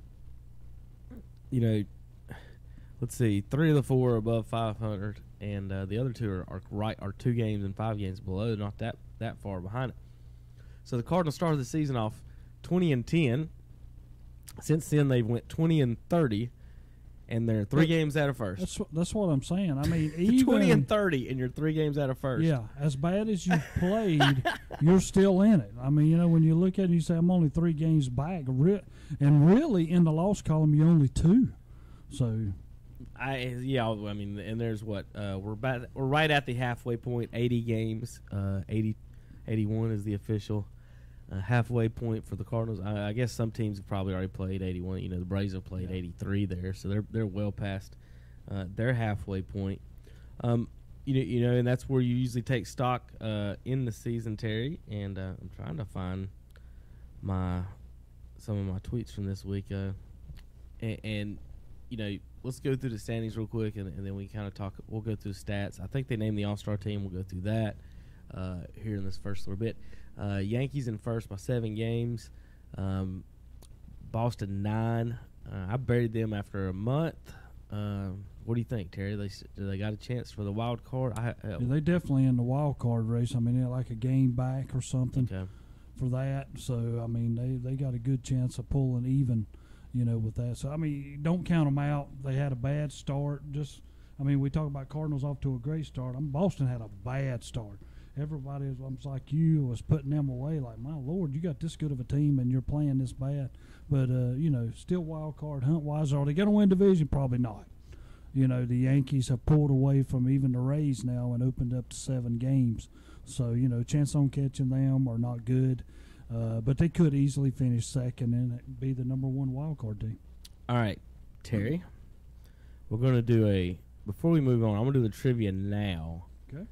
Let's see. 3 of the 4 are above 500, and the other 2 are 2 games and 5 games below, not that far behind it. So the Cardinals started the season off 20-10. Since then, they've went 20-30, and they're 3 games out of first. That's what I'm saying. I mean, even 20-30, and you're 3 games out of first. Yeah, as bad as you've played, you're still in it. I mean, when you look at it, you say I'm only 3 games back, and really in the loss column, you're only 2. So, and there's what we're right at the halfway point. 80 games, 81 is the official halfway point for the Cardinals. I guess some teams have probably already played 81. The Braves have played 83 there, so they're well past their halfway point. And that's where you usually take stock in the season, Terry. And I'm trying to find some of my tweets from this week, and let's go through the standings real quick, and then we kind of talk. We'll go through the stats. I think they named the All-Star team. We'll go through that here in this first little bit. Yankees in first by 7 games. Boston 9. I buried them after a month. What do you think, Terry? They got a chance for the wild card? They definitely in the wild card race. I mean, they're like a game back or something. Okay. for that. So I mean, they got a good chance of pulling even, with that. So I mean, don't count them out. They had a bad start. We talk about Cardinals off to a great start. Boston had a bad start. Everybody was like you was putting them away. Like, my Lord, you got this good of a team and you're playing this bad. But still wild card hunt wise. Are they going to win division? Probably not. The Yankees have pulled away from even the Rays now and opened up to 7 games. So, chance on catching them are not good. But they could easily finish second and be the number 1 wild card team. All right, Terry. We're going to do before we move on, I'm going to do the trivia now. Okay.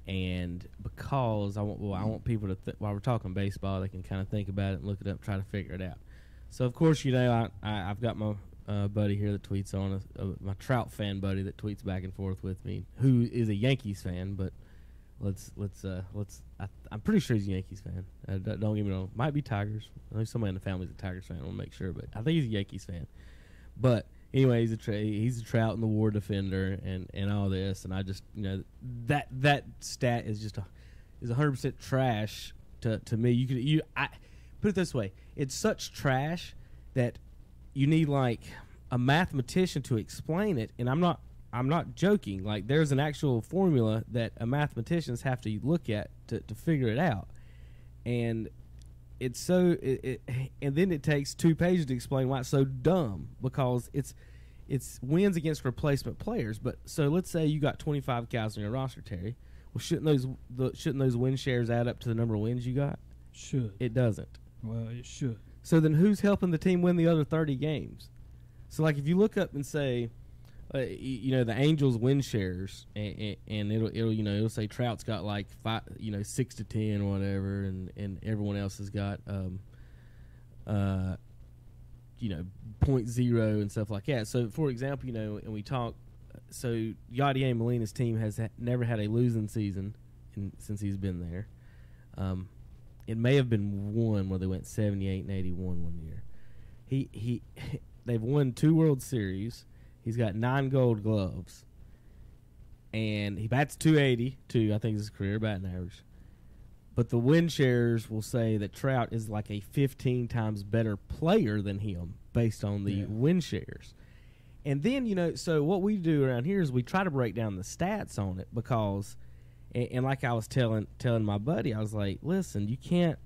And because I want people to, while we're talking baseball, they can kind of think about it and look it up, try to figure it out. So, of course, I've got my buddy here that tweets on us, my Trout fan buddy that tweets back and forth with me, who is a Yankees fan, but I'm pretty sure he's a Yankees fan. Don't get me wrong. Might be Tigers. I know somebody in the family is a Tigers fan. I want to make sure, but I think he's a Yankees fan. But anyway, he's a Trout and the WAR defender and all this, and I just that stat is just is 100% trash to me. I put it this way: it's such trash that you need like a mathematician to explain it, and I'm not joking. Like, there's an actual formula that mathematicians have to look at to figure it out, and it's so. And then it takes 2 pages to explain why it's so dumb, because it's wins against replacement players. But so let's say you got 25 guys on your roster, Terry. Well, shouldn't those win shares add up to the number of wins you got? Should. It doesn't. Well, it should. So then who's helping the team win the other 30 games? So like if you look up and say, the Angels win shares, and it'll say Trout's got like 6 to 10 or whatever, and everyone else has got 0.0 and stuff like that. So for example, and we talk, so Yadier Molina's team has never had a losing season since he's been there. It may have been one where they went 78 and 81 one year. They've won 2 World Series. He's got 9 Gold Gloves, and he bats .282. I think is his career batting average. But the win shares will say that Trout is like a 15 times better player than him based on the win shares. And then so what we do around here is we try to break down the stats on it, because. And like I was telling my buddy, I was like, listen, you can't.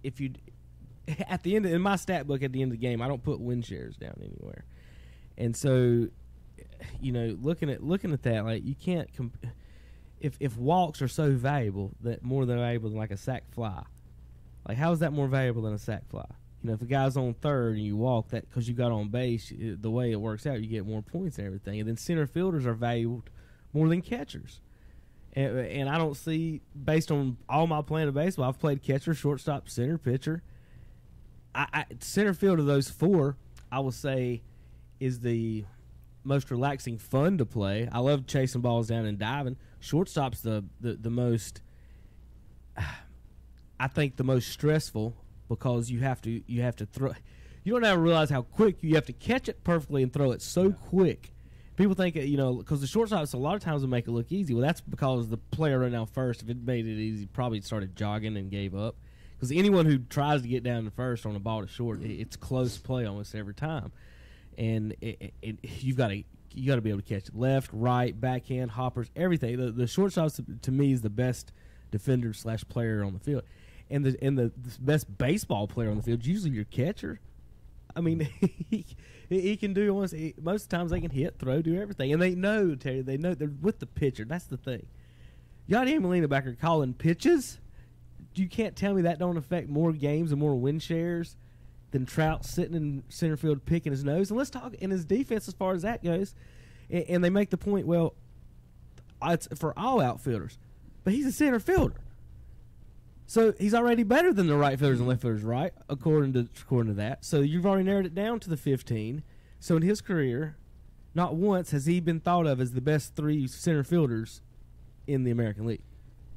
If you, at the end in my stat book at the end of the game, I don't put win shares down anywhere. And so, looking at that, like, you can't. If walks are so valuable, that more than valuable than like a sac fly, like, how is that more valuable than a sac fly? If a guy's on third and you walk that because you got on base, the way it works out, you get more points and everything. And then center fielders are valued more than catchers, and I don't see, based on all my playing of baseball, I've played catcher, shortstop, center, pitcher. Center field of those 4, I will say, is the most relaxing, fun to play. I love chasing balls down and diving. Shortstop's the most, I think, the most stressful, because you have to throw. You don't ever realize how quick you have to catch it perfectly and throw it so quick. People think, because the shortstops a lot of times will make it look easy. Well, that's because the player running out first, if it made it easy, probably started jogging and gave up. Because anyone who tries to get down to first on a ball to short, it's close play almost every time. And you got to be able to catch it left, right, backhand, hoppers, everything. The shortstops, to me, is the best defender / player on the field, and the best baseball player on the field is usually your catcher. I mean, he can do most of the times they can hit, throw, do everything. And they know, Terry, they're with the pitcher. That's the thing. Yadier Molina back there calling pitches. You can't tell me that don't affect more games and more win shares than Trout sitting in center field picking his nose. And let's talk in his defense as far as that goes. And they make the point, well, it's for all outfielders. But he's a center fielder. So he's already better than the right fielders and left fielders, right? According to that. So you've already narrowed it down to the 15. So in his career, not once has he been thought of as the best 3 center fielders in the American League.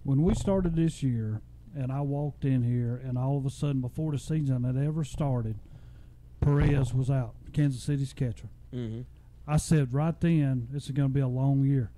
When we started this year, and I walked in here, and all of a sudden, before the season had ever started, Perez was out, Kansas City's catcher. Mm-hmm. I said right then, this is going to be a long year.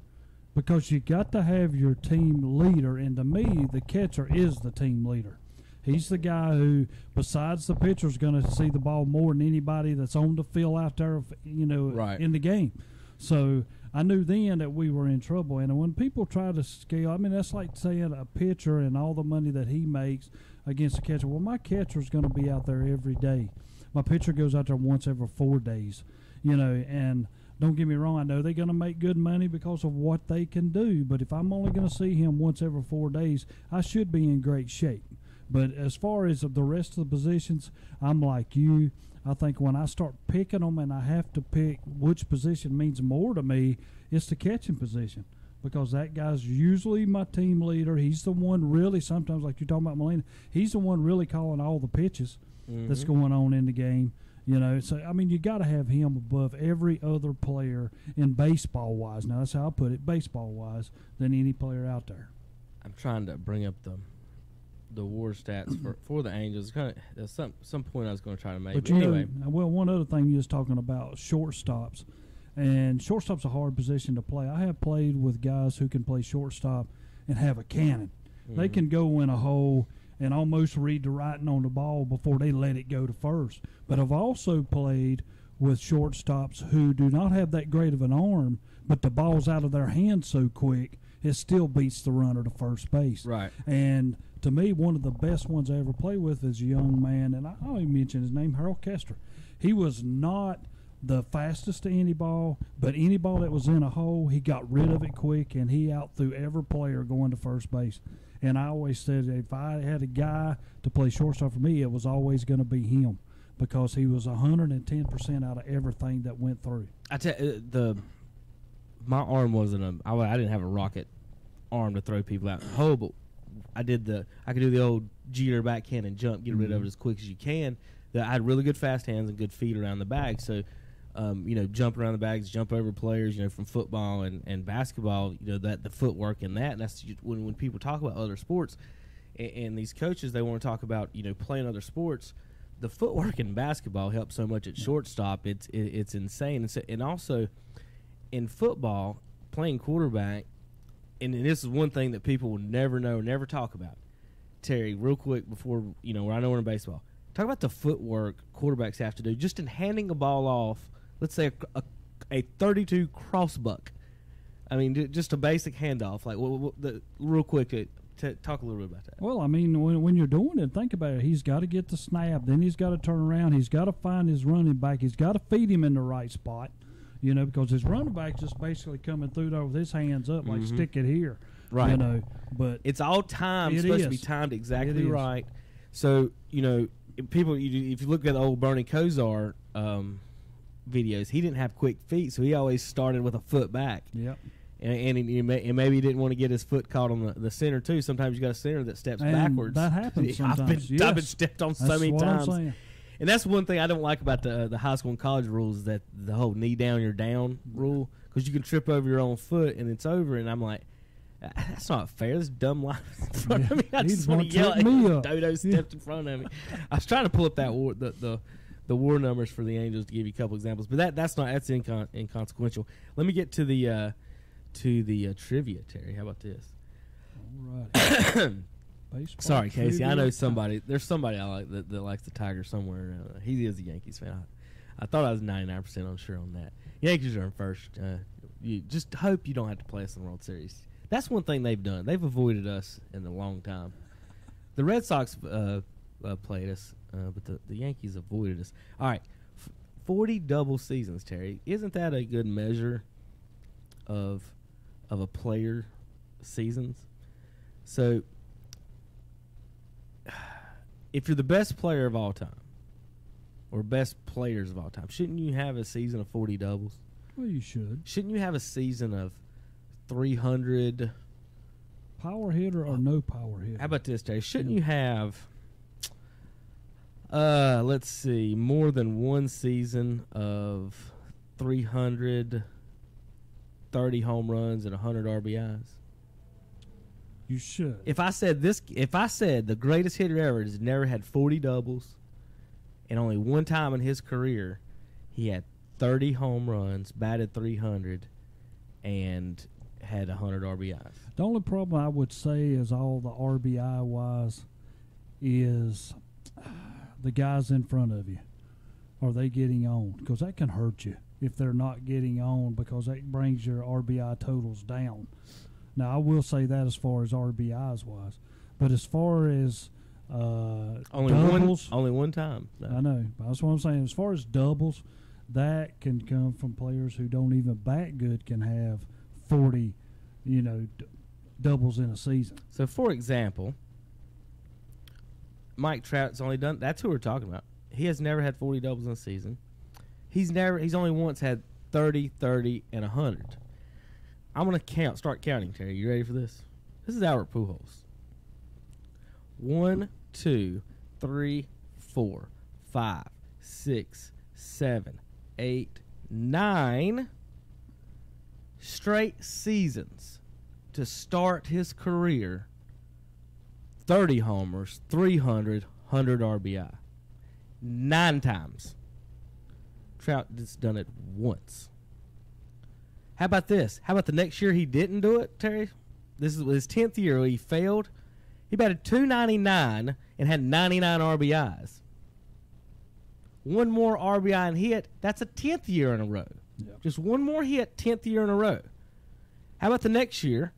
because you got to have your team leader, and to me, the catcher is the team leader. He's the guy who, besides the pitcher, is going to see the ball more than anybody that's on the field out there, in the game. So I knew then that we were in trouble. And when people try to scale, I mean, that's like saying a pitcher and all the money that he makes against a catcher. Well, my catcher's going to be out there every day. My pitcher goes out there once every 4 days, and don't get me wrong, I know they're going to make good money because of what they can do. But if I'm only going to see him once every 4 days, I should be in great shape. But as far as the rest of the positions, I'm like you. I think when I start picking them and I have to pick which position means more to me, it's the catching position, because that guy's usually my team leader. He's the one really, sometimes like you're talking about Molina, he's the one really calling all the pitches that's going on in the game. So, I mean, you got to have him above every other player in baseball-wise. Now, that's how I put it, baseball-wise, than any player out there. I'm trying to bring up the WAR stats for the Angels. Kind of some point I was going to try to make. But anyway, one other thing you was talking about, shortstops, and shortstop's a hard position to play. I have played with guys who can play shortstop and have a cannon. They can go in a hole and almost read the writing on the ball before they let it go to first. But I've also played with shortstops who do not have that great of an arm, but the ball's out of their hand so quick it still beats the runner to first base. Right. And to me, one of the best ones I ever played with is a young man, and I'll even mention his name, Harold Kester. He was not the fastest to any ball, but any ball that was in a hole, he got rid of it quick, and he outthrew every player going to first base. And I always said if I had a guy to play shortstop for me, it was always going to be him, because he was 110% out of everything that went through. I tell you, my arm wasn't I didn't have a rocket arm to throw people out in the hole, but I could do the old Jeter backhand and jump, get rid of it as quick as you can. I had really good fast hands and good feet around the bag, so jump around the bags, jump over players, from football and basketball, that the footwork and that's when people talk about other sports, and these coaches, they want to talk about playing other sports. The footwork in basketball helps so much at shortstop. It's insane, and also in football, playing quarterback. And this is one thing that people will never know, never talk about. Terry, real quick before, I know we're in baseball. Talk about the footwork quarterbacks have to do just in handing a ball off, let's say a 32 crossbuck. I mean, just a basic handoff. Like, real quick, talk a little bit about that. Well, I mean, when you're doing it, think about it. He's got to get the snap. Then he's got to turn around. He's got to find his running back. He's got to feed him in the right spot. Because his running back's just basically coming through there with his hands up, like stick it here. Right. But it's all timed. It's supposed to be timed exactly right. So, people, if you look at the old Bernie Kosar videos, he didn't have quick feet, so he always started with a foot back. Yep. And maybe he didn't want to get his foot caught on the center, too. Sometimes you got a center that steps backwards. That happens sometimes. I've been stepped on so many times. I'm saying. And that's one thing I don't like about the high school and college rules, that the whole knee down, you're down rule, because you can trip over your own foot and it's over. And I'm like, that's not fair. This dumb line in front of me. I just want to yell at Dodo stepped in front of me. I was trying to pull up that the WAR numbers for the Angels to give you a couple examples, but that's inconsequential. Let me get to the trivia, Terry. How about this? All right. Sorry, Casey. I know somebody. There's somebody I like that likes the Tigers somewhere. He is a Yankees fan. I thought I was 99% unsure on that. Yankees are in first. You just hope you don't have to play us in the World Series. That's one thing they've done. They've avoided us in a long time. The Red Sox played us, but the Yankees avoided us. All right, 40 double seasons, Terry. Isn't that a good measure of a player seasons? So, if you're the best player of all time, or best players of all time, shouldn't you have a season of 40 doubles? Well, you should. Shouldn't you have a season of 300? Power hitter or no power hitter? How about this, Jay? Shouldn't you have, let's see, more than one season of 330 home runs and 100 RBIs? You should. If I said the greatest hitter ever has never had 40 doubles, and only one time in his career he had 30 home runs, batted 300, and had 100 RBIs. The only problem I would say is all the RBI wise is the guys in front of you. Are they getting on? Because that can hurt you if they're not getting on, because that brings your RBI totals down. Now, I will say that as far as RBIs wise. But as far as doubles, only one time. No. I know. But that's what I'm saying. As far as doubles, that can come from players who don't even bat good can have 40, doubles in a season. So, for example, Mike Trout's only done – that's who we're talking about. He has never had 40 doubles in a season. He's only once had 30, 30, and 100. I'm going to start counting, Terry. You ready for this? This is Albert Pujols. 1, 2, 3, 4, 5, 6, 7, 8, 9 straight seasons to start his career. 30 homers, 300, 100 RBI. 9 times. Trout just done it once. How about this? How about the next year he didn't do it, Terry? This is his 10th year where he failed. He batted .299 and had 99 RBIs. One more RBI and hit. That's a 10th year in a row. Yep. Just one more hit, 10th year in a row. How about the next year?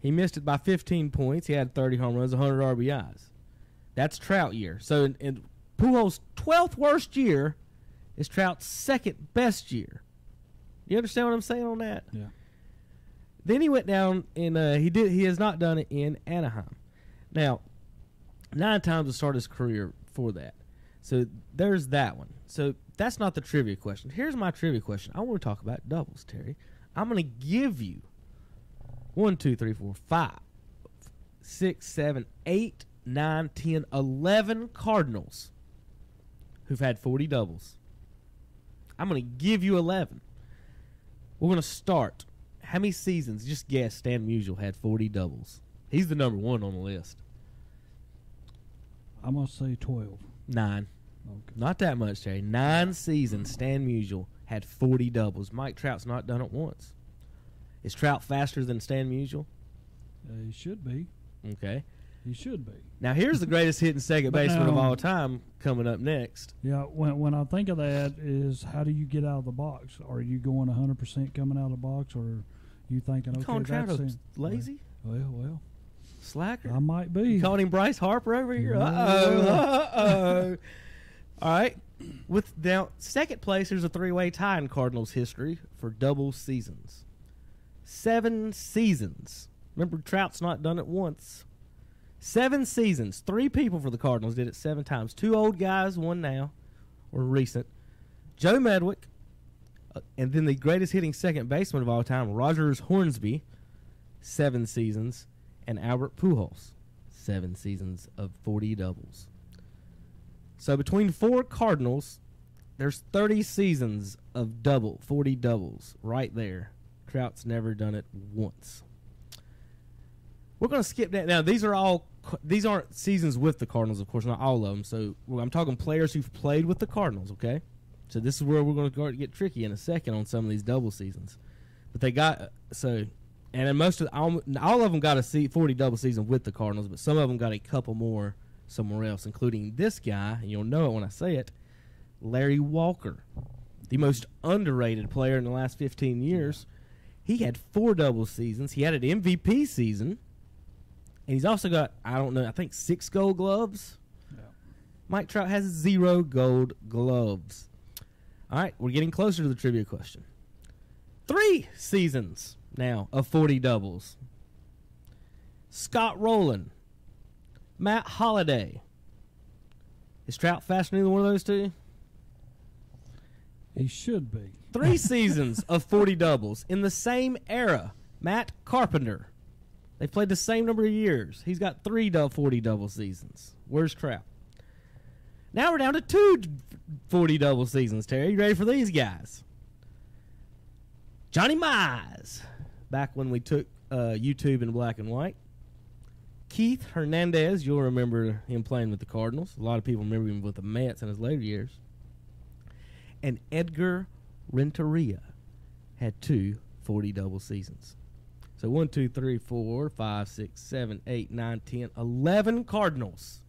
He missed it by 15 points. He had 30 home runs, 100 RBIs. That's Trout year. So in Pujols' 12th worst year is Trout's second best year. You understand what I'm saying on that? Yeah. Then he went down and he has not done it in Anaheim. Now, 9 times to start his career for that. So there's that one. So that's not the trivia question. Here's my trivia question. I want to talk about doubles, Terry. I'm going to give you 1, 2, 3, 4, 5, 6, 7, 8, 9, 10, 11 Cardinals who've had 40 doubles. I'm going to give you 11. We're going to start. How many seasons? Just guess. Stan Musial had 40 doubles. He's the number 1 on the list. I'm going to say 12. 9. Okay. Not that much, Terry. 9 seasons, Stan Musial had 40 doubles. Mike Trout's not done it once. Is Trout faster than Stan Musial? He should be. Okay. He should be. Now, here's the greatest hitting second baseman of all time coming up next. Yeah, when I think of that is how do you get out of the box? Are you going 100% coming out of the box, or you thinking, okay, calling Trout that's lazy? Well. Slacker? I might be. You calling him Bryce Harper over here? Yeah. Uh-oh. All right. With now second place, there's a 3-way tie in Cardinals history for double seasons. 7 seasons. Remember, Trout's not done it once. 7 seasons. 3 people for the Cardinals did it 7 times. 2 old guys, 1 now, or recent. Joe Medwick, and then the greatest hitting second baseman of all time, Rogers Hornsby, 7 seasons, and Albert Pujols, 7 seasons of 40 doubles. So between 4 Cardinals, there's 30 seasons of 40 doubles right there. Trout's never done it once. We're going to skip that. Now, these aren't seasons with the Cardinals, of course, not all of them. So I'm talking players who've played with the Cardinals, okay? So this is where we're going to get tricky in a second on some of these double seasons. But they got and then all of them got a 40 double season with the Cardinals, but some of them got a couple more somewhere else, including this guy, and you'll know it when I say it, Larry Walker, the most underrated player in the last 15 years. He had 4 double seasons. He had an MVP season. And he's also got, I think 6 gold gloves. Yeah. Mike Trout has 0 gold gloves. All right, we're getting closer to the trivia question. 3 seasons now of 40 doubles. Scott Rowland, Matt Holliday. Is Trout faster than either one of those two? He should be. 3 seasons of 40 doubles in the same era. Matt Carpenter. They've played the same number of years. He's got 3 40 double seasons. Where's Trout? Now we're down to 2 40 double seasons, Terry. You ready for these guys? Johnny Mize, back when we took YouTube in black and white. Keith Hernandez, you'll remember him playing with the Cardinals. A lot of people remember him with the Mets in his later years. And Edgar Renteria had 2 40 double seasons. So 1, 2, 3, 4, 5, 6, 7, 8, 9, 10, 11 Cardinals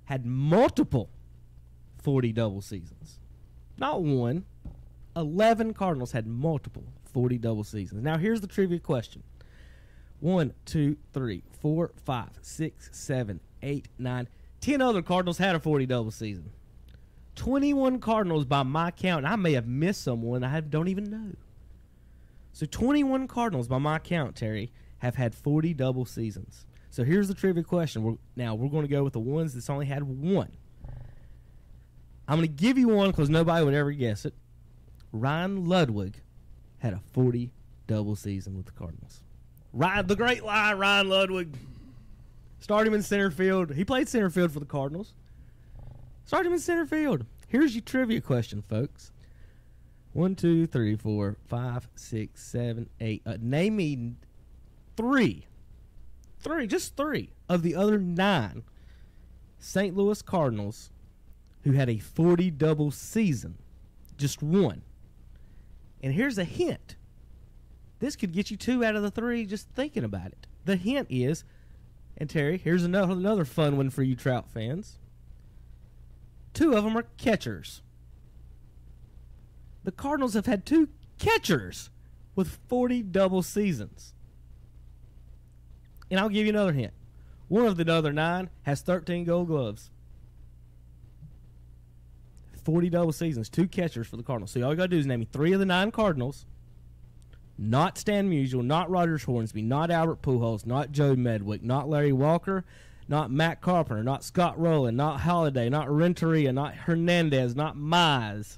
had multiple 40 double seasons. Not one. 11 Cardinals had multiple 40 double seasons. Now here's the trivia question. 1, 2, 3, 4, 5, 6, 7, 8, 9, 10 other Cardinals had a 40 double season. 21 Cardinals by my count. And I may have missed someone I don't even know. So 21 Cardinals by my count, Terry, have had 40 double seasons. So here's the trivia question. We're going to go with the ones that's only had one. I'm going to give you one because nobody would ever guess it. Ryan Ludwig had a 40 double season with the Cardinals. The great Ryan Ludwig. Start him in center field. He played center field for the Cardinals. Start him in center field. Here's your trivia question, folks. 1, 2, 3, 4, 5, 6, 7, 8. Name me just three of the other 9 St. Louis Cardinals who had a 40 double season. Just one. And here's a hint. This could get you 2 out of the 3 just thinking about it. The hint is, and Terry, here's another fun one for you Trout fans. 2 of them are catchers. The Cardinals have had 2 catchers with 40 double seasons. And I'll give you another hint. One of the other 9 has 13 gold gloves. 40 double seasons, 2 catchers for the Cardinals. So all you got to do is name me 3 of the 9 Cardinals. Not Stan Musial, not Rogers Hornsby, not Albert Pujols, not Joe Medwick, not Larry Walker, not Matt Carpenter, not Scott Rowland, not Holiday, not Renteria, not Hernandez, not Mize.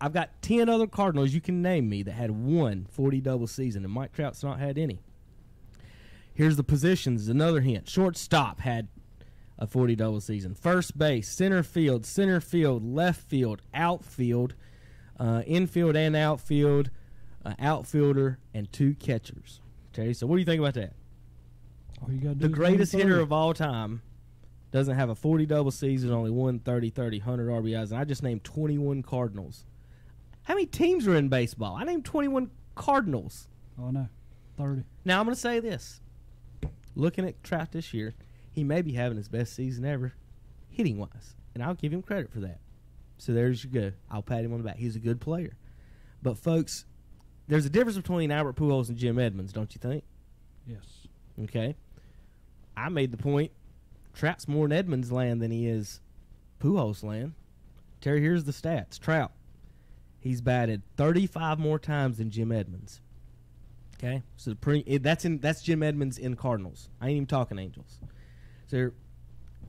I've got 10 other Cardinals you can name me that had one 40 double season, and Mike Trout's not had any. Here's the positions, another hint. Shortstop had a 40 double season. First base, center field, left field, outfield, infield and outfield, outfielder, and 2 catchers. Okay, so what do you think about that? All you gotta do The is greatest name 30. hitter of all time doesn't have a 40 double season, only won 30, 100 RBIs, and I just named 21 Cardinals. How many teams are in baseball? I named 21 Cardinals. Oh, no. 30. Now, I'm going to say this. Looking at Trout this year, he may be having his best season ever, hitting-wise, and I'll give him credit for that. So there's you go. I'll pat him on the back. He's a good player. But, folks, there's a difference between Albert Pujols and Jim Edmonds, don't you think? Yes. Okay. I made the point. Trout's more in Edmonds land than he is Pujols land. Terry, here's the stats. Trout, he's batted 35 more times than Jim Edmonds. Okay, so that's Jim Edmonds in Cardinals. I ain't even talking Angels. So,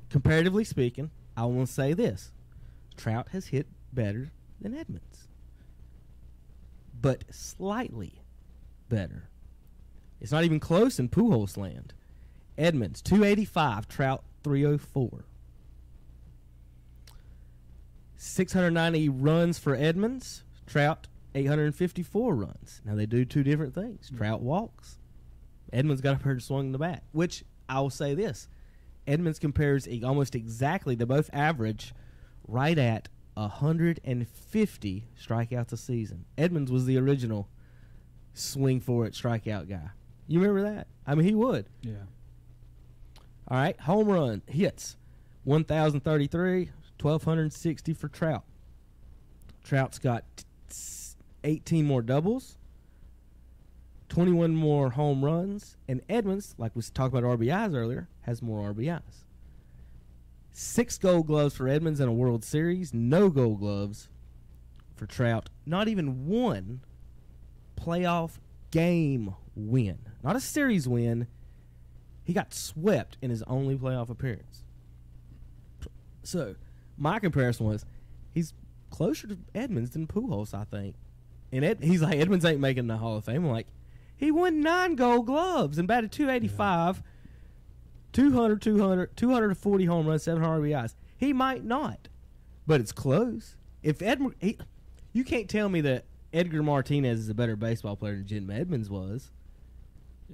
comparatively speaking, I want to say this: Trout has hit better than Edmonds, but slightly better. It's not even close in Pujols land. Edmonds 285, Trout 304. 690 runs for Edmonds, Trout 854 runs. Now they do 2 different things. Trout walks. Edmonds got up here to swing the bat, which I will say this. Edmonds compares almost exactly. They both average right at 150 strikeouts a season. Edmonds was the original swing for it strikeout guy. You remember that? I mean, he would. Yeah. All right, home run hits 1,033, 1,260 for Trout. Trout's got 18 more doubles, 21 more home runs, and Edmonds, like we talked about RBIs earlier, has more RBIs. 6 gold gloves for Edmonds in a World Series, no gold gloves for Trout. Not even one playoff game win. Not a series win. He got swept in his only playoff appearance. So, my comparison was, he's closer to Edmonds than Pujols, I think. And he's like, Edmonds ain't making the Hall of Fame. I'm like, he won 9 gold gloves and batted 285, 240 home runs, 700 RBIs. He might not, but it's close. If you can't tell me that Edgar Martinez is a better baseball player than Jim Edmonds was.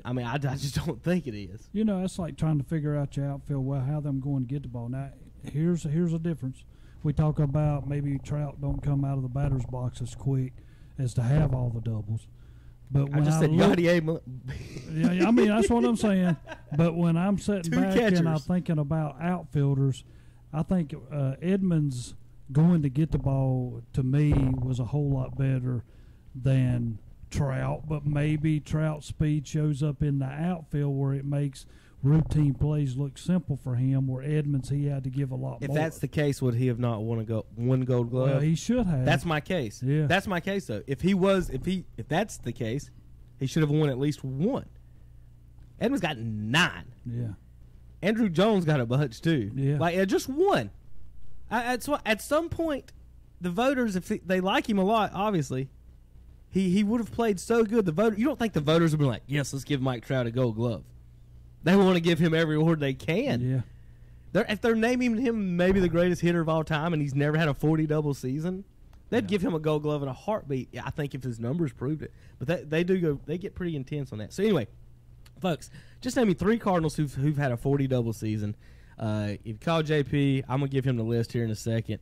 I mean, I just don't think it is. You know, it's like trying to figure out your outfield, well, how them going to get the ball. Now, here's a difference. We talk about maybe Trout don't come out of the batter's box as quick as to have all the doubles. But when I just said look, Yadier. yeah, I mean that's what I'm saying. But when I'm sitting Two back and I'm catchers. thinking about outfielders, I think Edmonds going to get the ball to me was a whole lot better than Trout. But maybe Trout's speed shows up in the outfield where it makes routine plays look simple for him. Where Edmonds, he had to give a lot If more. that's the case, would he have not won Gold Glove? Well, he should have. That's my case. Yeah. That's my case though. If that's the case, he should have won at least one. Edmonds got 9. Yeah. Andrew Jones got a bunch too. Yeah. Like just one. At some point, the voters, if they like him a lot, obviously, he would have played so good. You don't think the voters would be like, yes, let's give Mike Trout a Gold Glove? They want to give him every award they can. Yeah. If they're naming him maybe the greatest hitter of all time, and he's never had a 40-double season, they'd give him a Gold Glove in a heartbeat. I think if his numbers proved it. But they get pretty intense on that. So anyway, folks, just name me 3 Cardinals who've had a 40-double season. If you call JP, I'm gonna give him the list here in a second,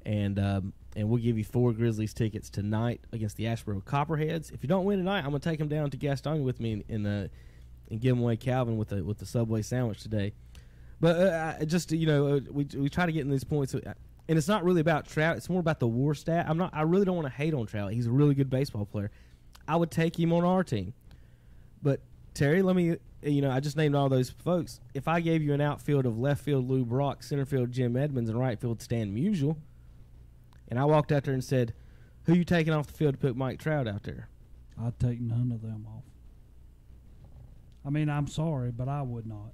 and we'll give you 4 Grizzlies tickets tonight against the Asheboro Copperheads. If you don't win tonight, I'm gonna take him down to Gastonia with me and give him away Calvin with the Subway sandwich today. But we try to get in these points, and it's not really about Trout. It's more about the WAR stat. I really don't want to hate on Trout. He's a really good baseball player. I would take him on our team, but Terry, let me. I just named all those folks. If I gave you an outfield of left field Lou Brock, center field Jim Edmonds, and right field Stan Musial, and I walked out there and said, "Who you taking off the field to put Mike Trout out there?" I'd take none of them off. I mean, I'm sorry, but I would not.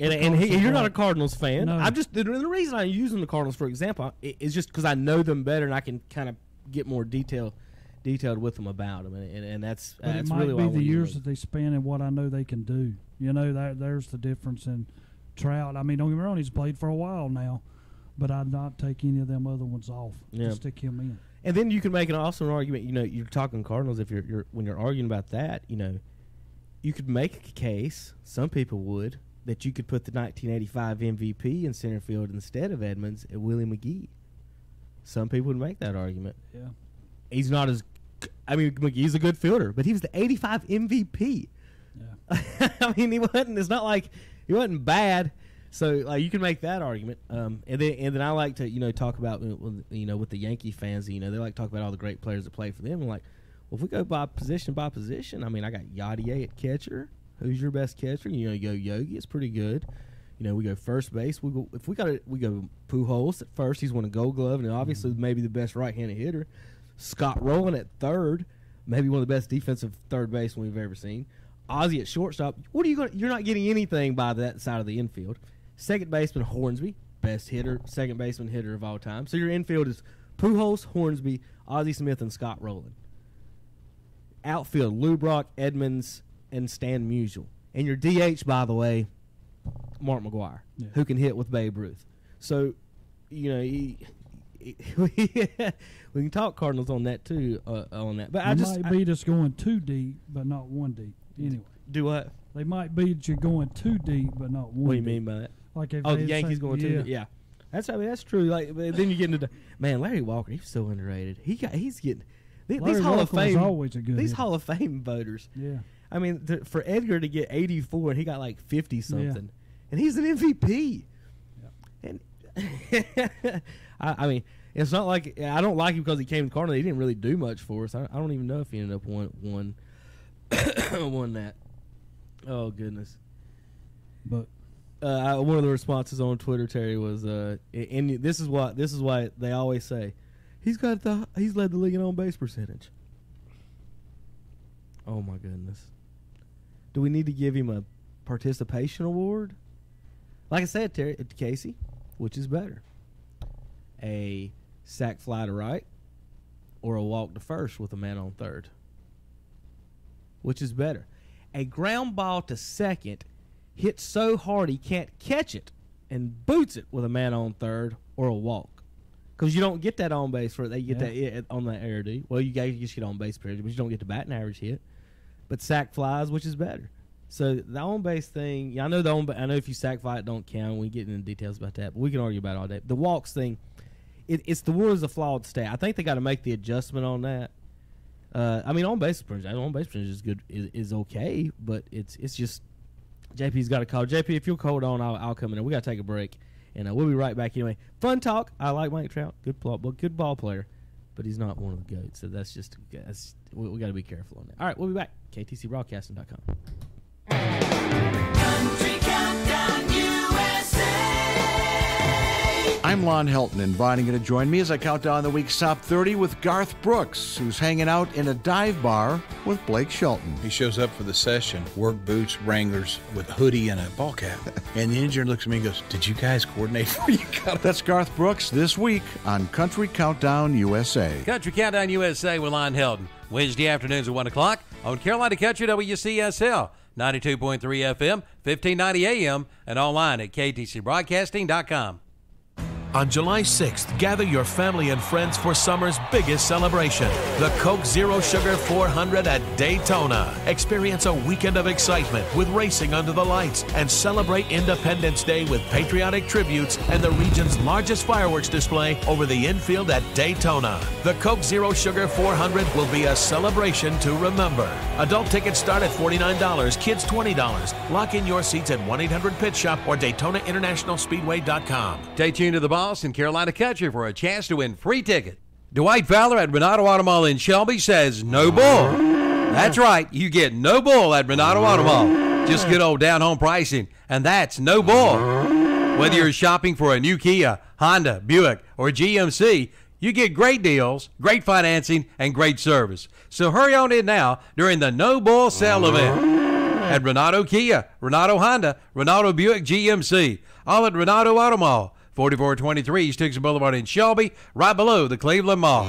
And you're not a Cardinals fan. No. I'm just the reason I'm using the Cardinals for example is just because I know them better and I can kind of get more detailed with them about them, and that's But that's it might really why be the years them. that they spend and what I know they can do. There's the difference in Trout. I mean, don't get me wrong, he's played for a while now, but I'd not take any of them other ones off. Just stick him in. And then you can make an argument. You're talking Cardinals. If when you're arguing about that, you could make a case. Some people would that you could put the 1985 MVP in center field instead of Edmonds at Willie McGee. Some people would make that argument. Yeah, he's not as. I mean, McGee's a good fielder, but he was the '85 MVP. Yeah. I mean, he wasn't. It's not like he wasn't bad. So you can make that argument. And then I like to talk about with the Yankee fans. They like to talk about all the great players that play for them. I'm like, well, if we go by position, I mean, I got Yadier at catcher. Who's your best catcher? You go Yogi. It's pretty good. We go first base. We go Pujols at first. He's won a Gold Glove, and obviously maybe the best right-handed hitter. Scott Rowland at third, maybe one of the best defensive third basemen we've ever seen. Ozzie at shortstop. You're not getting anything by that side of the infield. Second baseman Hornsby, best hitter, second baseman hitter of all time. So your infield is Pujols, Hornsby, Ozzie Smith, and Scott Rowland. Outfield Lou Brock, Edmonds, and Stan Musial. And your DH, by the way, Mark McGwire, who can hit with Babe Ruth. So, we can talk Cardinals on that too. But I might be just going too deep, but not one deep. Anyway, do what? They might be that you're going too deep, but not one. What do you deep. mean by that? Like if the they Yankees say, going too deep. Yeah, that's true. Like then you get into Larry Walker. He's so underrated. He's getting these Hall of Fame. Always a good these hitter. Hall of Fame voters. Yeah. I mean, for Edgar to get 84 and he got like 50 something, and he's an MVP. Yeah. And I mean, it's not like I don't like him because he came to Cardinals. He didn't really do much for us. I don't even know if he ended up won that. Oh goodness. But one of the responses on Twitter, Terry, was and this is why they always say he's led the league in on base percentage. Oh my goodness. Do we need to give him a participation award? Like I said, Terry, Casey, which is better? A sac fly to right or a walk to first with a man on third? Which is better? A ground ball to second hit so hard he can't catch it and boots it with a man on third or a walk. Because you don't get that on base for it. They get that on the ARD. Well, you guys get on base period, but you don't get the batting average hit. But sack flies, which is better. So the on base thing, I know if you sack fly it don't count. We get into details about that, but we can argue about it all day. The walks thing, it's the WAR is a flawed stat. I think they got to make the adjustment on that. I mean, on-base percentage is good, is okay, but it's just JP's got to call. JP, if you'll hold on, I'll come in. We got to take a break, and we'll be right back anyway. Fun talk. I like Mike Trout. Good ball player, but he's not one of the GOATs, so we got to be careful on that. All right, we'll be back. KTCBroadcasting.com. Country Countdown USA. I'm Lon Helton, inviting you to join me as I count down the week's top 30 with Garth Brooks, who's hanging out in a dive bar with Blake Shelton. He shows up for the session, work boots, Wranglers, with a hoodie and a ball cap. And the engineer looks at me and goes, "Did you guys coordinate for you?" That's Garth Brooks this week on Country Countdown USA. Country Countdown USA with Lon Helton. Wednesday afternoons at 1 o'clock on Carolina Country WCSL. 92.3 FM, 1590 AM, and online at ktcbroadcasting.com. On July 6th, gather your family and friends for summer's biggest celebration, the Coke Zero Sugar 400 at Daytona. Experience a weekend of excitement with racing under the lights and celebrate Independence Day with patriotic tributes and the region's largest fireworks display over the infield at Daytona. The Coke Zero Sugar 400 will be a celebration to remember. Adult tickets start at $49, kids $20. Lock in your seats at 1-800-PIT-SHOP or DaytonaInternationalSpeedway.com. Stay tuned to the in Carolina Country for a chance to win free ticket. Dwight Fowler at Renato Automall in Shelby says no bull. That's right, you get no bull at Renato Automall. Just good old down-home pricing, and that's no bull. Whether you're shopping for a new Kia, Honda, Buick, or GMC, you get great deals, great financing, and great service. So hurry on in now during the No Bull Sale event at Renato Kia, Renato Honda, Renato Buick GMC, all at Renato Automall. 4423 East Dixon Boulevard in Shelby, right below the Cleveland Mall.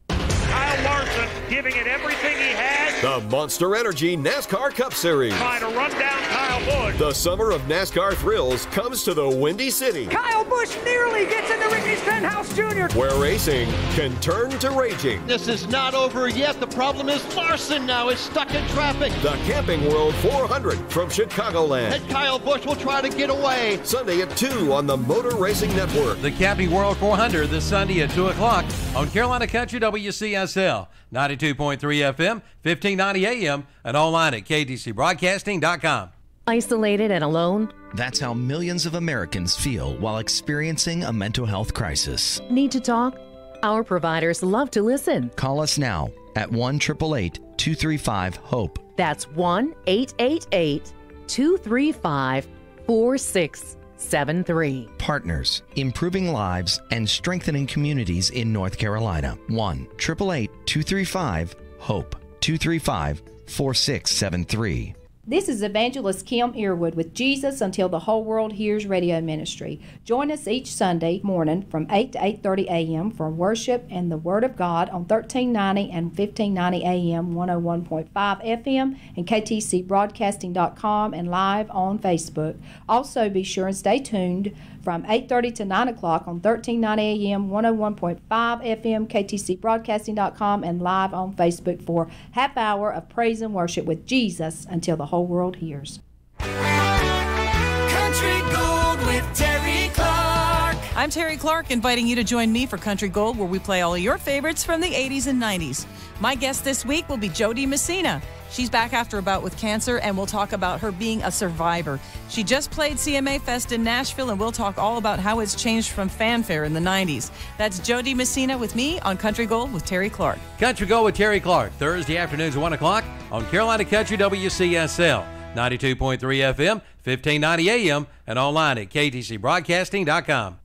Kyle Larson giving it everything he has. The Monster Energy NASCAR Cup Series. Trying to run down Kyle Busch. The summer of NASCAR thrills comes to the Windy City, Kyle Busch nearly gets into Ricky Stenhouse Jr. where racing can turn to raging. This is not over yet. The problem is Larson now is stuck in traffic. The Camping World 400 from Chicagoland. And Kyle Busch will try to get away. Sunday at 2 on the Motor Racing Network. The Camping World 400 this Sunday at 2 o'clock on Carolina Country WCSL. 92.3 FM, 1590 AM, and online at ktcbroadcasting.com. Isolated and alone? That's how millions of Americans feel while experiencing a mental health crisis. Need to talk? Our providers love to listen. Call us now at 1-888-235-HOPE. That's 1-888-235-4673. Partners, improving lives and strengthening communities in North Carolina. 1-888-235-HOPE. 235-4673. This is Evangelist Kim Earwood with Jesus Until the Whole World Hears Radio Ministry. Join us each Sunday morning from 8 to 8:30 a.m. for worship and the Word of God on 1390 and 1590 a.m., 101.5 FM, and ktcbroadcasting.com and live on Facebook. Also, be sure and stay tuned from 8:30 to 9 o'clock on 1390 a.m., 101.5 FM, ktcbroadcasting.com, and live on Facebook for half hour of praise and worship with Jesus until the whole world hears. Country Gold with Terry Clark. I'm Terry Clark, inviting you to join me for Country Gold, where we play all of your favorites from the 80s and 90s. My guest this week will be Jody Messina. She's back after a bout with cancer, and we'll talk about her being a survivor. She just played CMA Fest in Nashville, and we'll talk all about how it's changed from fanfare in the 90s. That's Jody Messina with me on Country Gold with Terry Clark. Country Gold with Terry Clark, Thursday afternoons at 1 o'clock on Carolina Country WCSL. 92.3 FM, 1590 AM, and online at ktcbroadcasting.com.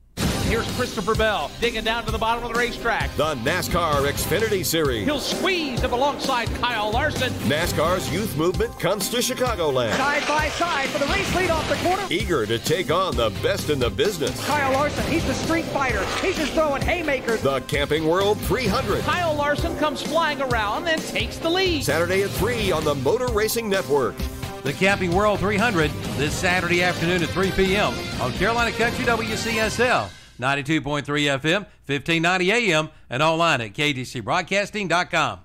Here's Christopher Bell digging down to the bottom of the racetrack. The NASCAR Xfinity Series. He'll squeeze up alongside Kyle Larson. NASCAR's youth movement comes to Chicagoland. Side by side for the race lead off the corner. Eager to take on the best in the business. Kyle Larson, he's the street fighter. He's just throwing haymakers. The Camping World 300. Kyle Larson comes flying around and takes the lead. Saturday at 3 on the Motor Racing Network. The Camping World 300 this Saturday afternoon at 3 p.m. on Carolina Country WCSL. 92.3 FM, 1590 AM, and online at ktcbroadcasting.com.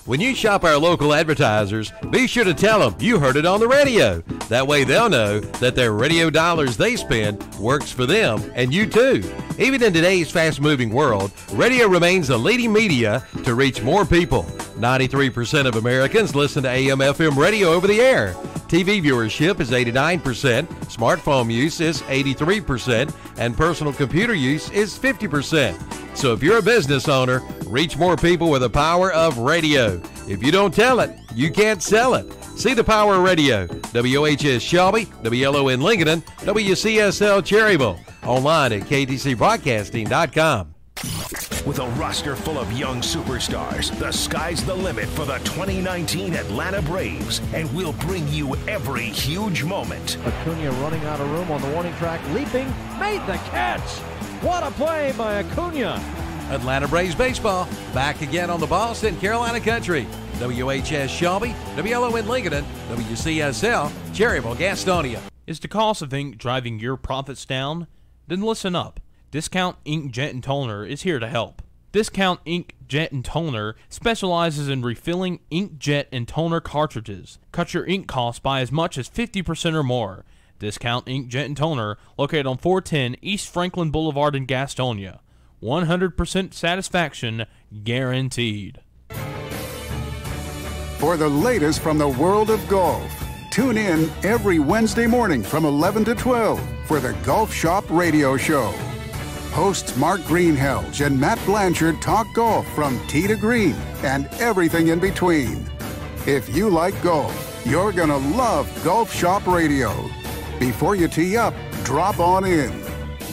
When you shop our local advertisers, be sure to tell them you heard it on the radio. That way they'll know that their radio dollars they spend works for them and you too. Even in today's fast-moving world, radio remains the leading media to reach more people. 93% of Americans listen to AM/FM radio over the air. TV viewership is 89%, smartphone use is 83%, and personal computer use is 50%. So if you're a business owner, reach more people with the power of radio. If you don't tell it, you can't sell it. See the power of radio. WHS Shelby, WLON Lincolnton, WCSL Cherryville. Online at ktcbroadcasting.com. With a roster full of young superstars, the sky's the limit for the 2019 Atlanta Braves, and we'll bring you every huge moment. Acuna running out of room on the warning track, leaping, made the catch. What a play by Acuna. Atlanta Braves baseball, back again on the Boston, Carolina country. WHS Shelby, WLON Lincolnton, WCSL, Cherryville, Gastonia. Is the cost of ink driving your profits down? Then listen up. Discount Ink Jet and Toner is here to help. Discount Ink Jet and Toner specializes in refilling ink jet and toner cartridges. Cut your ink costs by as much as 50% or more. Discount Ink Jet and Toner, located on 410 East Franklin Boulevard in Gastonia. 100% satisfaction guaranteed. For the latest from the world of golf, tune in every Wednesday morning from 11 to 12 for the Golf Shop Radio Show. Hosts Mark Greenhelge and Matt Blanchard talk golf from tee to green and everything in between. If you like golf, you're going to love Golf Shop Radio. Before you tee up, drop on in.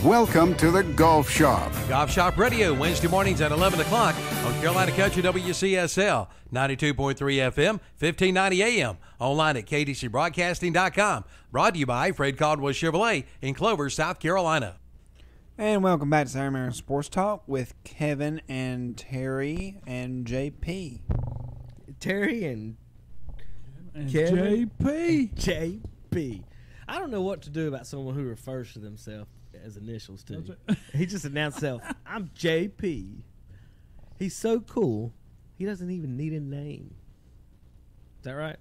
Welcome to the Golf Shop. Golf Shop Radio, Wednesday mornings at 11 o'clock on Carolina Country WCSL, 92.3 FM, 1590 AM. Online at ktcbroadcasting.com. Brought to you by Fred Caldwell Chevrolet in Clover, South Carolina. And welcome back to Saturday Morning Sports Talk with Kevin and Terry and JP. Terry and Kevin. JP. I don't know what to do about someone who refers to themselves as initials too. He just announced himself. I'm JP. He's so cool. He doesn't even need a name. Is that right?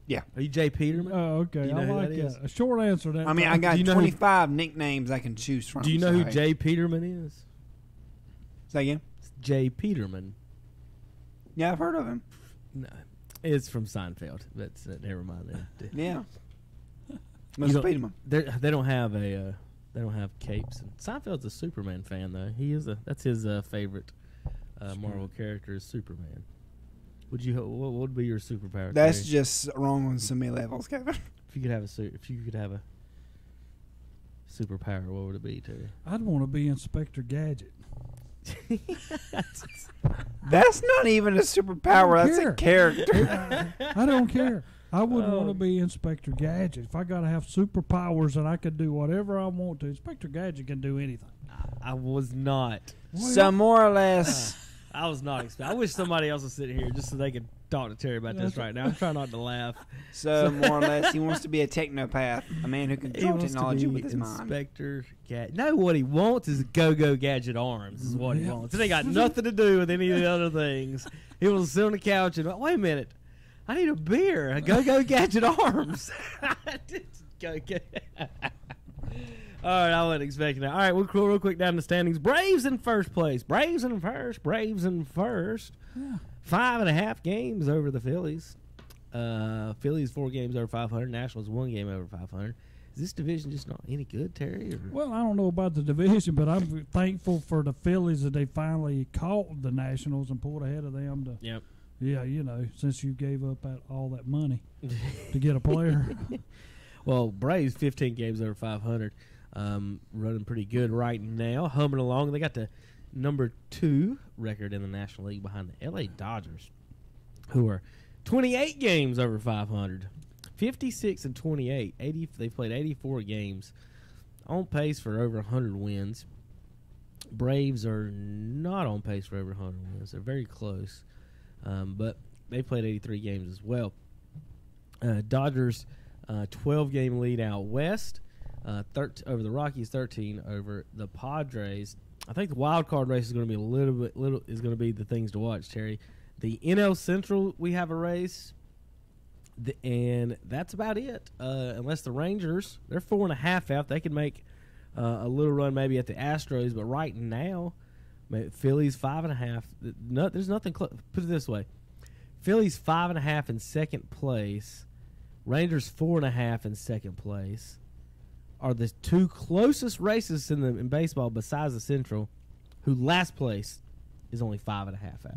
Yeah. Are you Jay Peterman? Oh, okay. I like that. A short answer to that. I mean, I got 25 nicknames I can choose from. Do you know who Jay Peterman is? Say again? It's Jay Peterman. Yeah, I've heard of him. No. It's from Seinfeld. That's never mind. Yeah. Must Peterman. They don't have capes. And Seinfeld's a Superman fan though. That's his favorite Marvel character is Superman. What would be your superpower? That's Terry? just wrong on so many levels, Kevin. If you could have a superpower, what would it be, Terry? I'd want to be Inspector Gadget. That's not even a superpower. That's a character. I don't care. I wouldn't want to be Inspector Gadget. If I got to have superpowers and I could do whatever I want to, Inspector Gadget can do anything. I was not. So more or less. I was not expecting. I wish somebody else was sitting here just so they could talk to Terry about this right now. I'm trying not to laugh. So more or less, he wants to be a technopath, a man who can control technology with his mind. Inspector Gadget. No, what he wants is Go-Go Gadget arms is what he wants. It ain't got nothing to do with any of the other things. He wants to sit on the couch and, wait a minute, I need a beer. A Go-Go Gadget arms. Go-Go. All right, I wasn't expecting that. All right, we'll go real quick down the standings. Braves in first place. Braves in first. Yeah. 5.5 games over the Phillies. Phillies 4 games over 500. Nationals 1 game over 500. Is this division just not any good, Terry? Well, I don't know about the division, but I'm thankful for the Phillies that they finally caught the Nationals and pulled ahead of them. Yep. Yeah, since you gave up all that money to get a player. Well, Braves 15 games over 500. Running pretty good right now, humming along. They got the number 2 record in the National League behind the LA Dodgers, who are 28 games over 500, 56 and 28. They've played 84 games, on pace for over 100 wins. Braves are not on pace for over 100 wins. They're very close, but they played 83 games as well. Dodgers 12-game lead out west. 13 over the Rockies, 13 over the Padres. I think the wild card race is going to be is going to be the things to watch, Terry. The NL Central, we have a race, and that's about it. Unless the Rangers, they're 4.5 out. They can make a little run maybe at the Astros, but right now, Phillies 5.5. There's nothing close. Put it this way. Phillies 5.5 in second place. Rangers 4.5 in second place. Are the two closest races in baseball besides the Central, who last place is only 5.5 out.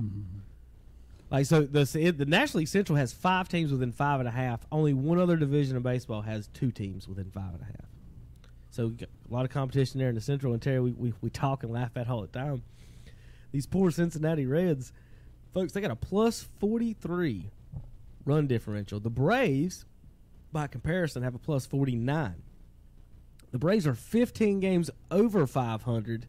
Like, so the National League Central has 5 teams within 5.5. Only one other division of baseball has 2 teams within 5.5. So a lot of competition there in the Central. And Terry, we talk and laugh at all the time. These poor Cincinnati Reds, folks, they got a plus 43 run differential. The Braves, by comparison, have a plus 49. The Braves are 15 games over 500,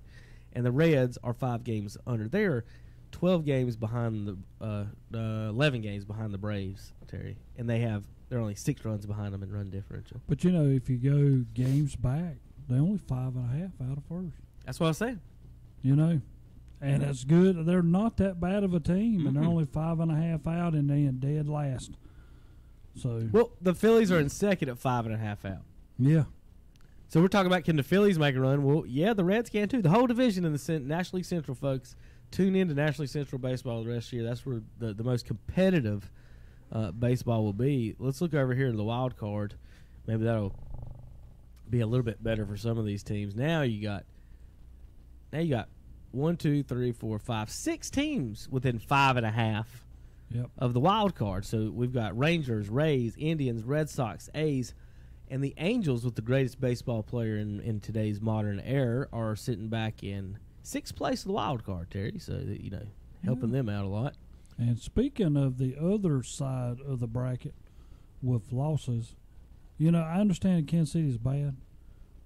and the Reds are 5 games under. They're 12 games behind the 11 games behind the Braves, Terry, and they're only 6 runs behind them in run differential. But you know, if you go games back, they're only 5.5 out of first. That's what I was saying. You know, and that's good. They're not that bad of a team, and they're only 5.5 out, and then dead last. So well, the Phillies are in second at 5.5 out. Yeah. So we're talking about, can the Phillies make a run? Well, yeah, the Reds can too. The whole division in the National League Central, folks. Tune in to National League Central baseball the rest of the year. That's where the most competitive baseball will be. Let's look over here to the wild card. Maybe that'll be a little bit better for some of these teams. Now you got 1, 2, 3, 4, 5, 6 teams within 5.5 of the wild card. So we've got Rangers, Rays, Indians, Red Sox, A's, and the Angels, with the greatest baseball player in today's modern era, are sitting back in 6th place of the wild card, Terry. So, you know, helping them out a lot. And speaking of the other side of the bracket with losses, you know, I understand Kansas City is bad,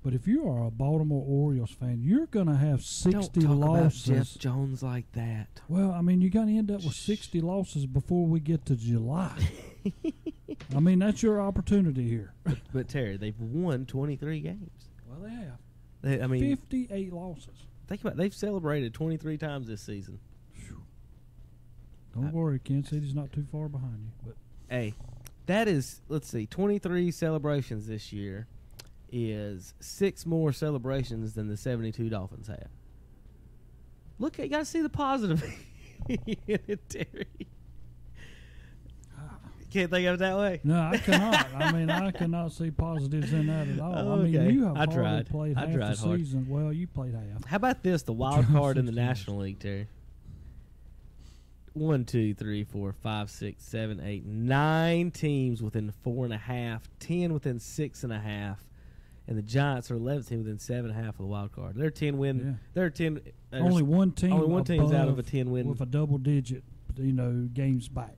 but if you are a Baltimore Orioles fan, you're going to have 60 Don't talk losses. about Jeff Jones like that. Well, I mean, you're going to end up with 60 losses before we get to July. I mean, that's your opportunity here. But Terry, they've won 23 games. Well, they have. 58 losses. Think about it. They've celebrated 23 times this season. Don't worry, Kansas City's not too far behind you. But hey, that is, let's see, 23 celebrations this year is 6 more celebrations than the 72 Dolphins have. Look, you got to see the positive in it, Terry. Can't think of it that way. No, I cannot. I mean, I cannot see positives in that at all. Okay. I mean, you have I tried. played half the hard. season. Well, you played half. How about this, the wild card in the National League, Terry? 1, 2, 3, 4, 5, 6, 7, 8, 9 teams within 4.5, 10 within 6.5, and the Giants are 11th team within 7.5 of the wild card. They're 10 win. Yeah. They're 10. Only one team. Only one team's out of a 10 win with a double digit, games back.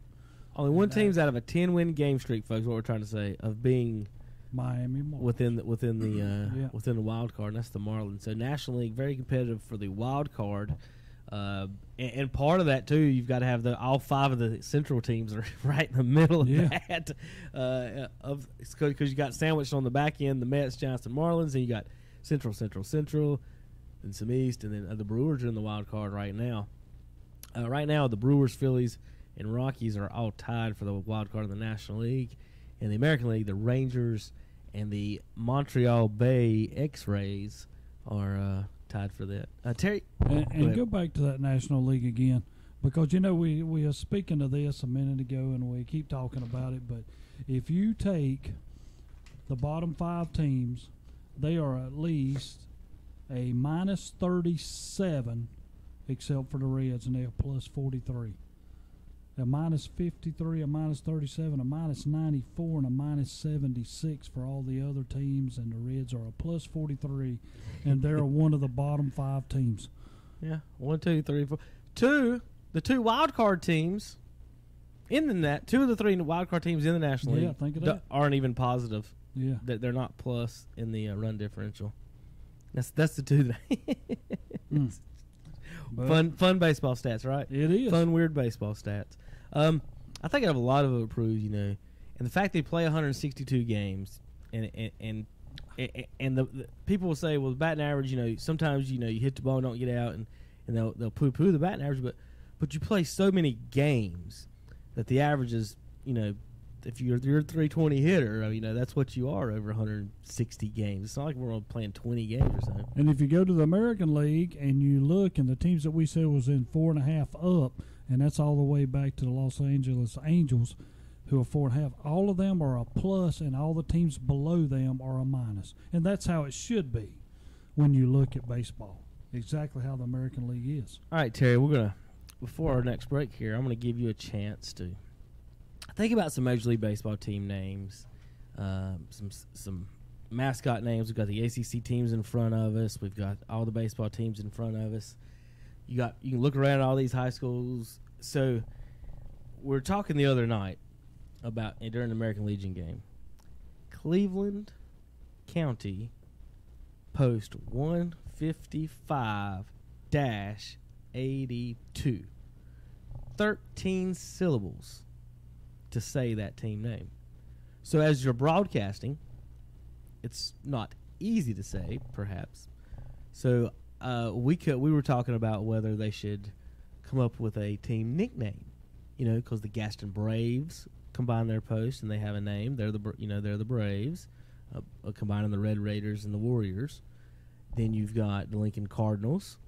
Only one team's out of a 10-win game streak, folks. What we're trying to say of being Miami Marlins within the wild card. And that's the Marlins. So National League very competitive for the wild card, and part of that too, you've got to have all 5 of the Central teams are right in the middle of that. Because you got sandwiched on the back end, the Mets, Giants, and Marlins, and you got Central, and some East, and then the Brewers are in the wild card right now. Right now, the Brewers, Phillies, and Rockies are all tied for the wild card in the National League. In the American League, the Rangers and the Montreal Bay X-Rays are tied for that. Terry? And go back to that National League again, because, you know, we were speaking of this a minute ago, and we keep talking about it, but if you take the bottom 5 teams, they are at least a minus 37, except for the Reds, and they're plus 43. A minus 53, a minus 37, a minus 94, and a minus 76 for all the other teams, and the Reds are a plus 43, and they're one of the bottom 5 teams. Yeah, 1, 2, 3, 4. The 2 wild card teams in the net. 2 of the 3 wild card teams in the National League think of that. aren't even positive. Yeah, they're not plus in the run differential. That's the 2 that fun baseball stats, right? It is fun, weird baseball stats. I think I have a lot of it approved, you know, and the fact they play 162 games, and the people will say, well, the batting average, you know, sometimes, you know, you hit the ball and don't get out, and they'll poo-poo the batting average, but but you play so many games that the average is, if you're a 320 hitter, that's what you are over 160 games. It's not like we're only playing 20 games or something. And if you go to the American League and you look, and the teams that we said was in 4.5 up, and that's all the way back to the Los Angeles Angels, who are 4.5. All of them are a plus, and all the teams below them are a minus. And that's how it should be when you look at baseball. Exactly how the American League is. All right, Terry, we're going to, before our next break here, I'm going to give you a chance to think about some Major League Baseball team names, some mascot names. We've got the ACC teams in front of us. We've got all the baseball teams in front of us. You can look around all these high schools. So we were talking the other night about, during the American Legion game, Cleveland County Post 155-82. 13 syllables to say that team name. So as you're broadcasting, it's not easy to say, perhaps. So we were talking about whether they should come up with a team nickname, because the Gaston Braves combine their posts and they have a name. They're the Braves, combining the Red Raiders and the Warriors. Then you've got the Lincoln Cardinals.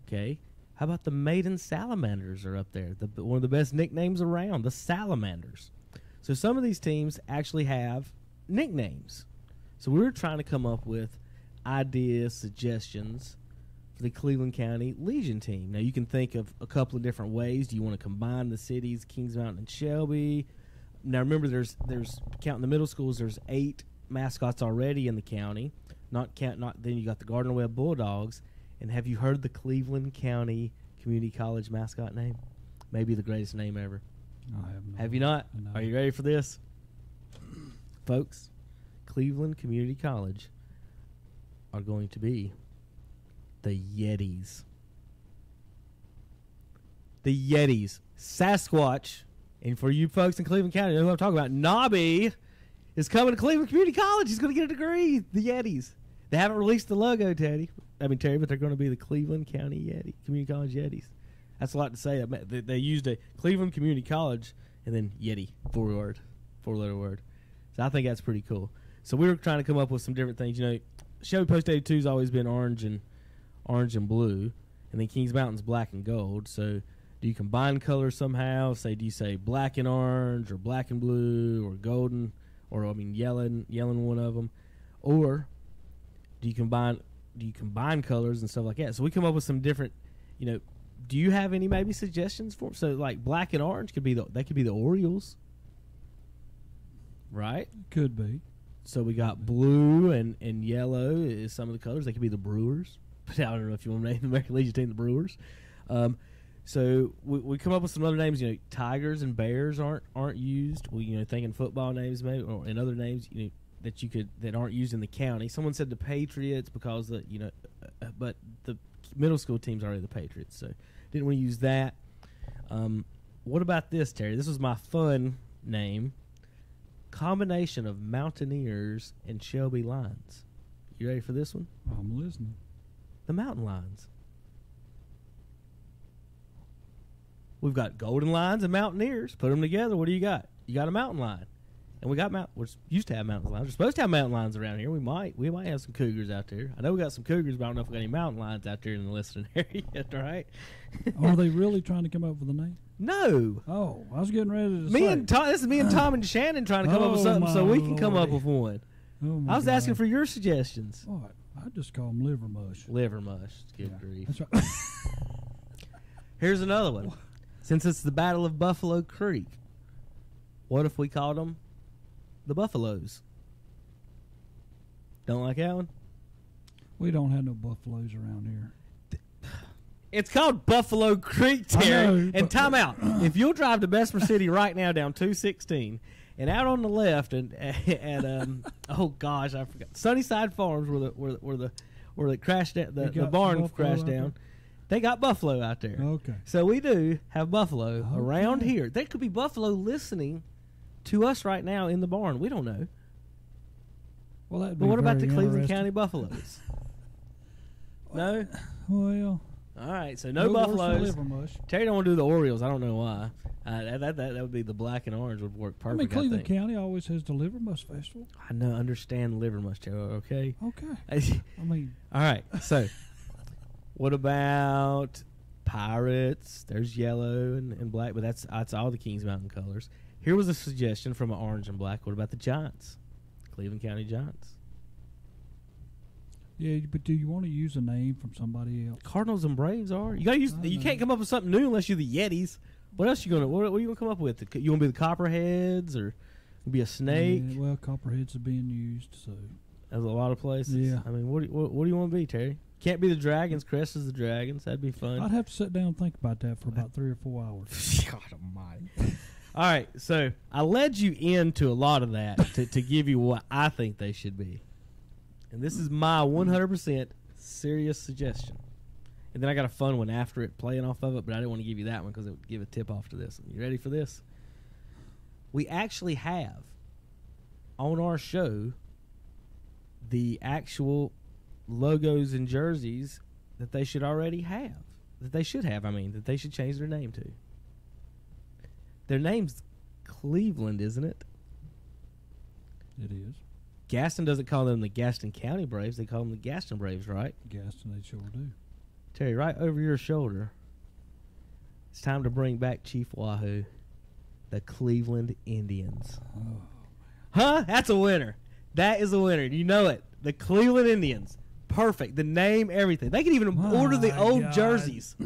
Okay, how about the Maiden Salamanders are up there? One of the best nicknames around, the Salamanders. So some of these teams actually have nicknames. So we were trying to come up with ideas, suggestions for the Cleveland County Legion team. Now you can think of a couple of different ways. Do you want to combine the cities, Kings Mountain and Shelby? Now remember, there's counting the middle schools. There's 8 mascots already in the county. Then you got the Gardner Webb Bulldogs. And have you heard the Cleveland County Community College mascot name? Maybe the greatest name ever. I have not. Have you not? No. Are you ready for this, folks? Cleveland Community College are going to be the Yetis. The Yetis. Sasquatch. And for you folks in Cleveland County, you know who I'm talking about. Nobby is coming to Cleveland Community College. He's going to get a degree. The Yetis. They haven't released the logo, Terry, but they're going to be the Cleveland County Community College Yetis. That's a lot to say. They used a Cleveland Community College and then Yeti, 4-letter word. So I think that's pretty cool. So we were trying to come up with some different things. Shelby Post 82 has always been orange and blue, and then Kings Mountain's black and gold. So do you combine colors somehow? Do you say black and orange, or black and blue, or golden, or yellow one of them, or do you combine colors and stuff like that? So we come up with some different, do you have any maybe suggestions for them? So like black and orange could be the Orioles, right? Could be. So we got blue and yellow is some of the colors. They could be the Brewers. But I don't know if you want to name the American Legion team the Brewers. So we come up with some other names. Tigers and Bears aren't used. We thinking football names maybe, or and other names that aren't used in the county. Someone said the Patriots because but the middle school team's already the Patriots, so didn't want to use that. What about this, Terry? This was my fun name. Combination of Mountaineers and Shelby Lions. You ready for this one? I'm listening. The Mountain Lions. We've got Golden Lions and Mountaineers. Put them together. What do you got? You got a Mountain Lion. And we got we're used to have mountain lions. We're supposed to have mountain lions around here. We might have some cougars out there. I know we got some cougars, but I don't know if we got any mountain lions out there in the listening area yet, right? Are they really trying to come up with a name? No. Oh, I was getting ready to This is me and Tom and Shannon trying to come up with something so we can come up with one. Oh I was asking for your suggestions. What? I just call them liver mush. Liver mush. Good grief. That's right. Here's another one. Since it's the Battle of Buffalo Creek, what if we called them the Buffaloes? Don't like that one? We don't have no buffaloes around here. It's called Buffalo Creek, Terry. And time out. If you'll drive to Bessemer City right now down 216 and out on the left and at oh gosh, I forgot. Sunnyside Farms where the crash the barn crashed down. They got buffalo out there. Okay. So we do have buffalo around here. There could be buffalo listening to us right now in the barn. We don't know. Well, but what about the Cleveland County Buffaloes? No? Well, All right, so no buffaloes. Liver mush. Terry don't want to do the Orioles. I don't know why. That would be the black and orange would work perfect. I mean, Cleveland County always has the liver mush festival. I know, understand liver mush, Terry. Okay. Okay. I mean, all right. So, what about Pirates? There's yellow and black, but that's all the Kings Mountain colors. Here was a suggestion from an orange and black. What about the Giants? Cleveland County Giants. Yeah, but do you want to use a name from somebody else? Cardinals and Braves are. You got to use. You can't come up with something new unless you're the Yetis. What else you gonna? What are you gonna come up with? You gonna be the Copperheads or be a snake? Yeah, well, Copperheads are being used, so there's a lot of places. Yeah. I mean, what do you want to be, Terry? Can't be the Dragons. Crest is the Dragons. That'd be fun. I'd have to sit down and think about that for about 3 or 4 hours. God almighty. All right, so I led you into a lot of that to give you what I think they should be. And this is my 100% serious suggestion. And then I got a fun one after it playing off of it, but I didn't want to give you that one because it would give a tip off to this one. You ready for this? We actually have on our show the actual logos and jerseys that they should already have. That they should change their name to. Their name's Cleveland, isn't it? It is. Gaston doesn't call them the Gaston County Braves. They call them the Gaston Braves, right? Gaston, they sure do. Terry, right over your shoulder, it's time to bring back Chief Wahoo, the Cleveland Indians. Oh. Huh? That's a winner. That is a winner. You know it. The Cleveland Indians. Perfect. The name, everything. They can even order the old jerseys.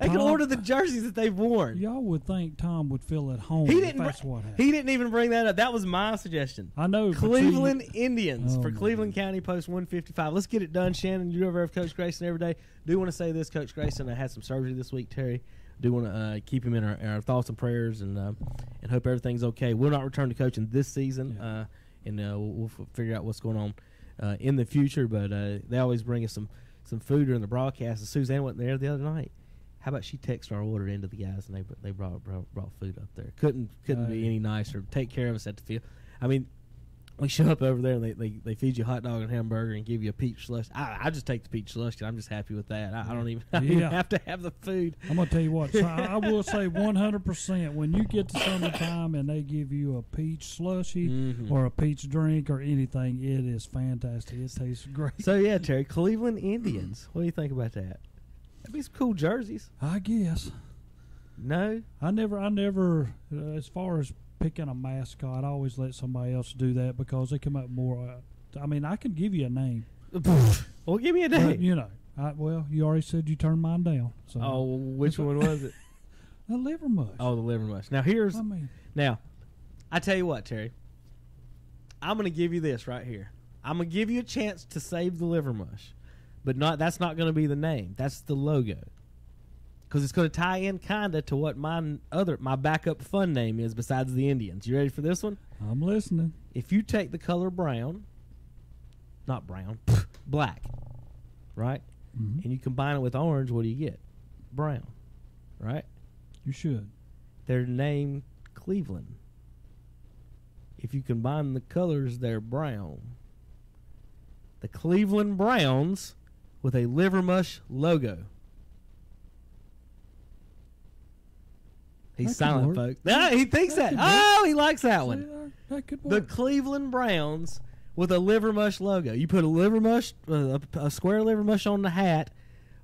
They can order the jerseys that they've worn. Y'all would think Tom would feel at home if that's what happened. He didn't even bring that up. That was my suggestion. I know. Cleveland Indians for Cleveland County Post 155. Let's get it done, Shannon. You're over with Coach Grayson every day. Do want to say this, Coach Grayson had some surgery this week, Terry. Do want to keep him in our thoughts and prayers and hope everything's okay. We'll not return to coaching this season, and we'll figure out what's going on in the future. But they always bring us some food during the broadcast. And Suzanne wasn't there the other night. How about she texted our order into the guys and they brought food up there. Couldn't be any nicer. Take care of us at the field. I mean, we show up over there and they feed you a hot dog and hamburger and give you a peach slush. I just take the peach slush because I'm just happy with that. I don't even have to have the food. I'm gonna tell you what. So I will say 100% when you get to summertime and they give you a peach slushy or a peach drink or anything, it is fantastic. It tastes great. So yeah, Terry, Cleveland Indians. What do you think about that? That'd be some cool jerseys. I guess. No? I never as far as picking a mascot, I always let somebody else do that because they come up more. I mean, I can give you a name. Well, give me a name. But, you know, you already said you turned mine down. So. Oh, which one was it? The liver mush. Oh, the liver mush. Now, I tell you what, Terry. I'm going to give you this right here. I'm going to give you a chance to save the liver mush. But that's not going to be the name. That's the logo. Because it's going to tie in kind of to what my backup fun name is besides the Indians. You ready for this one? I'm listening. If you take the color black, right? Mm-hmm. And you combine it with orange, what do you get? Brown, right? You should. They're named Cleveland. If you combine the colors, they're brown. The Cleveland Browns with a liver mush logo. He's silent, folks. No, he thinks that. Oh, he likes that one. That could work. The Cleveland Browns with a liver mush logo. You put a liver mush, a square liver mush on the hat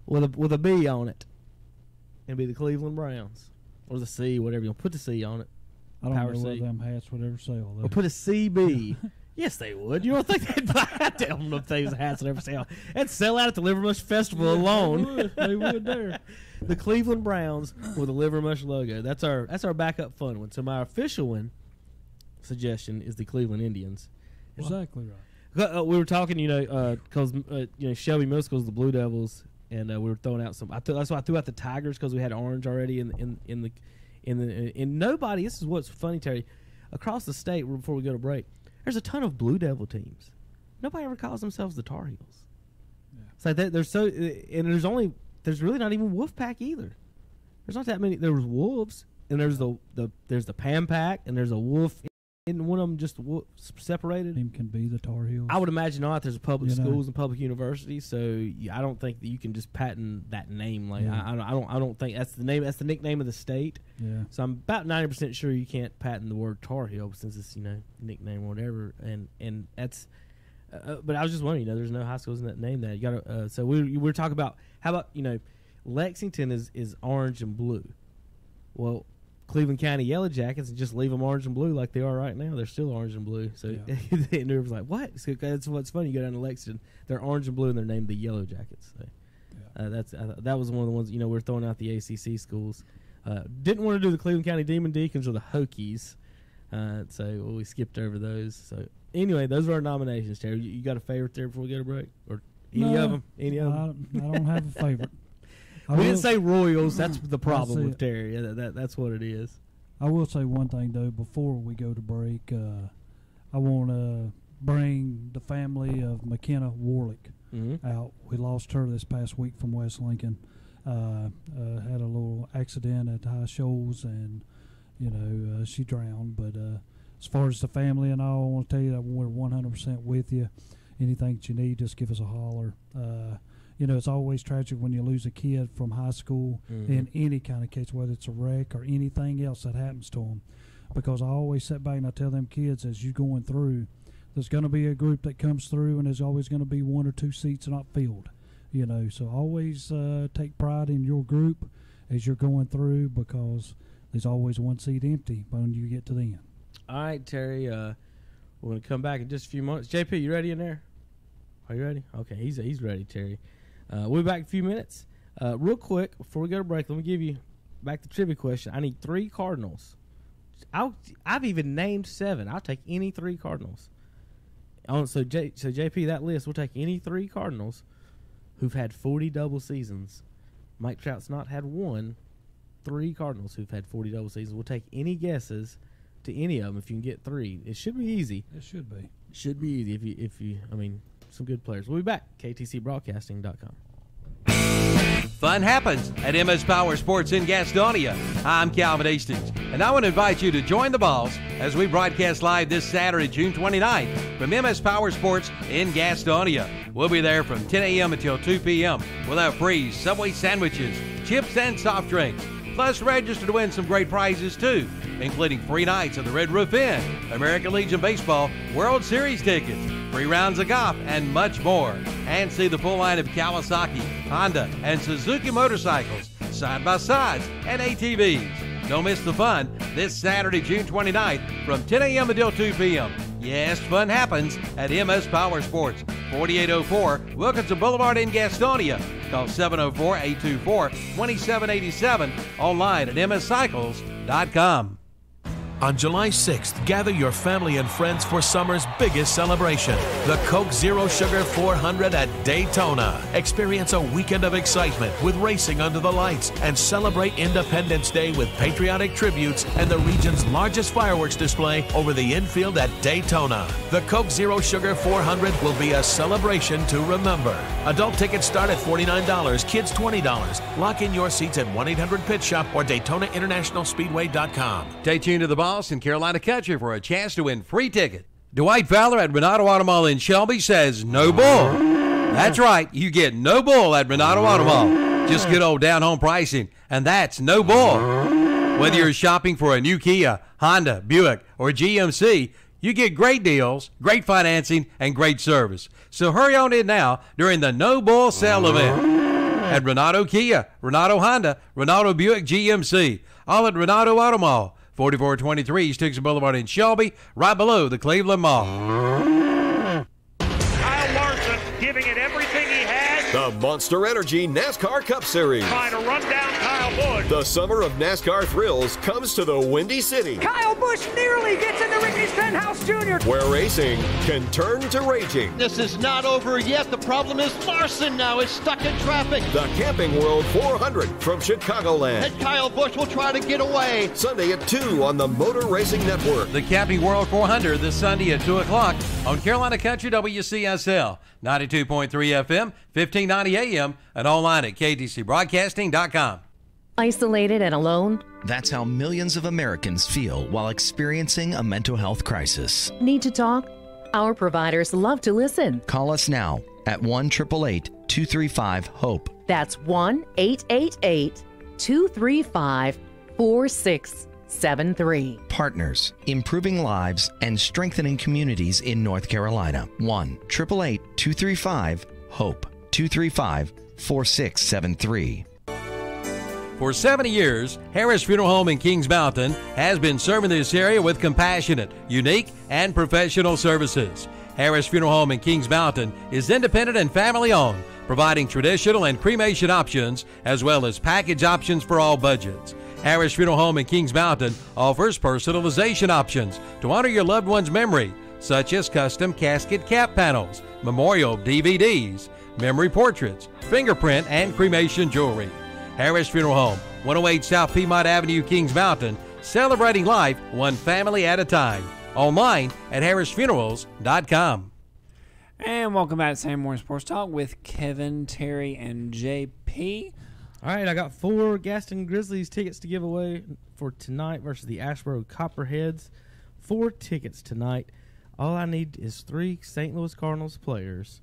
with a B on it. It'd be the Cleveland Browns. Or the C, whatever you want. Put the C on it. I don't know whether them hats would ever sell. Or put a CB. Yes, they would. You don't think they'd buy? I don't know if those hats would ever sell. They'd sell out at the Liver Mush Festival alone. They would there. The Cleveland Browns with a Liver Mush logo. That's our backup fun one. So my official one suggestion is the Cleveland Indians. Exactly right. We were talking, because Shelby Middle School is the Blue Devils, and we were throwing out some. That's why I threw out the Tigers because we had orange already in nobody. This is what's funny, Terry. Across the state, before we go to break, there's a ton of Blue Devil teams. Nobody ever calls themselves the Tar Heels. Yeah. So there's really not even Wolfpack either. There's not that many. There was Wolves, and there's the Pam Pack, and there's a Wolf Isn't one of them just separated? Team can be the Tar Heels. I would imagine not. There's public schools and public universities, so I don't think that you can just patent that name. Like I don't think that's the name. That's the nickname of the state. Yeah. So I'm about 90% sure you can't patent the word Tar Heel since it's nickname or whatever. And that's. But I was just wondering, there's no high schools in that name. That you got to. So we're talking about how about Lexington is orange and blue. Well, Cleveland County Yellow Jackets, and just leave them orange and blue like they are right now. They're still orange and blue. So and it was like, what? So that's what's funny. You go down to Lexington, they're orange and blue, and they're named the Yellow Jackets. So, that was one of the ones. We're throwing out the ACC schools. Didn't want to do the Cleveland County Demon Deacons or the Hokies, so we skipped over those. So anyway, those are our nominations. Terry, you got a favorite there before we go to break, or any of them? Any of them? I don't have a favorite. We didn't say Royals. That's the problem with Terry. That's what it is. I will say one thing, though, before we go to break. I want to bring the family of McKenna Warlick out. We lost her this past week from West Lincoln. Had a little accident at High Shoals, and, she drowned. But as far as the family and all, I want to tell you that we're 100% with you. Anything that you need, just give us a holler. It's always tragic when you lose a kid from high school in any kind of case, whether it's a wreck or anything else that happens to them. Because I always sit back and I tell them kids, as you're going through, there's going to be a group that comes through, and there's always going to be one or two seats not filled. So always take pride in your group as you're going through, because there's always one seat empty when you get to the end. All right, Terry. We're going to come back in just a few moments. JP, you ready in there? Are you ready? Okay, he's ready, Terry. We'll be back in a few minutes. Real quick, before we go to break, let me give you back the trivia question. I need 3 Cardinals. I've even named 7. I'll take any 3 Cardinals. So JP, that list, we'll take any 3 Cardinals who've had 40 double seasons. Mike Trout's not had one. 3 Cardinals who've had 40 double seasons. We'll take any guesses to any of them if you can get 3. It should be easy. It should be. Should be easy if you some good players. We'll be back. KTCBroadcasting.com. Fun happens at MS Power Sports in Gastonia. I'm Calvin Hastings, and I want to invite you to join the Balls as we broadcast live this Saturday, June 29th, from MS Power Sports in Gastonia. We'll be there from 10 a.m. until 2 p.m. We'll have free Subway sandwiches, chips, and soft drinks. Plus, register to win some great prizes, too, including free nights at the Red Roof Inn, American Legion Baseball, World Series tickets, free rounds of golf, and much more. And see the full line of Kawasaki, Honda, and Suzuki motorcycles, side-by-sides, and ATVs. Don't miss the fun this Saturday, June 29th, from 10 a.m. until 2 p.m. Yes, fun happens at MS Power Sports, 4804 Wilkinson Boulevard in Gastonia. Call 704-824-2787, online at mscycles.com. On July 6th, gather your family and friends for summer's biggest celebration, the Coke Zero Sugar 400 at Daytona. Experience a weekend of excitement with racing under the lights and celebrate Independence Day with patriotic tributes and the region's largest fireworks display over the infield at Daytona. The Coke Zero Sugar 400 will be a celebration to remember. Adult tickets start at $49, kids $20. Lock in your seats at 1-800-PIT-SHOP or DaytonaInternationalSpeedway.com. Stay tuned to the Boss in Carolina Country for a chance to win free ticket. Dwight Fowler at Renato Auto Mall in Shelby says no bull. That's right, you get no bull at Renato Auto Mall. Just good old down-home pricing, and that's no bull. Whether you're shopping for a new Kia, Honda, Buick, or GMC, you get great deals, great financing, and great service. So hurry on in now during the No Bull Sale event at Renato Kia, Renato Honda, Renato Buick GMC, all at Renato Auto Mall, 4423 East Dixon Boulevard in Shelby, right below the Cleveland Mall. Kyle Larson giving it everything he had. The Monster Energy NASCAR Cup Series. Trying to run down Kyle Busch. The summer of NASCAR thrills comes to the Windy City, Kyle Busch nearly gets into Ricky Stenhouse Jr. where racing can turn to raging. This is not over yet. The problem is Larson now is stuck in traffic. The Camping World 400 from Chicagoland. And Kyle Busch will try to get away. Sunday at 2 on the Motor Racing Network. The Camping World 400 this Sunday at 2 o'clock on Carolina Country WCSL, 92.3 FM, 1590 AM, and online at KTCBroadcasting.com. Isolated and alone? That's how millions of Americans feel while experiencing a mental health crisis. Need to talk? Our providers love to listen. Call us now at 1-888-235-HOPE. That's 1-888-235-4673. Partners, improving lives and strengthening communities in North Carolina. 1-888-235-HOPE. 235-4673. For 70 years, Harris Funeral Home in Kings Mountain has been serving this area with compassionate, unique, and professional services. Harris Funeral Home in Kings Mountain is independent and family-owned, providing traditional and cremation options as well as package options for all budgets. Harris Funeral Home in Kings Mountain offers personalization options to honor your loved one's memory, such as custom casket cap panels, memorial DVDs, memory portraits, fingerprint, and cremation jewelry. Harris Funeral Home, 108 South Piedmont Avenue, Kings Mountain, celebrating life one family at a time. Online at harrisfunerals.com. And welcome back to Saturday Morning Sports Talk with Kevin, Terry, and JP. All right, I got 4 Gaston Grizzlies tickets to give away for tonight versus the Ashboro Copperheads. 4 tickets tonight. All I need is 3 St. Louis Cardinals players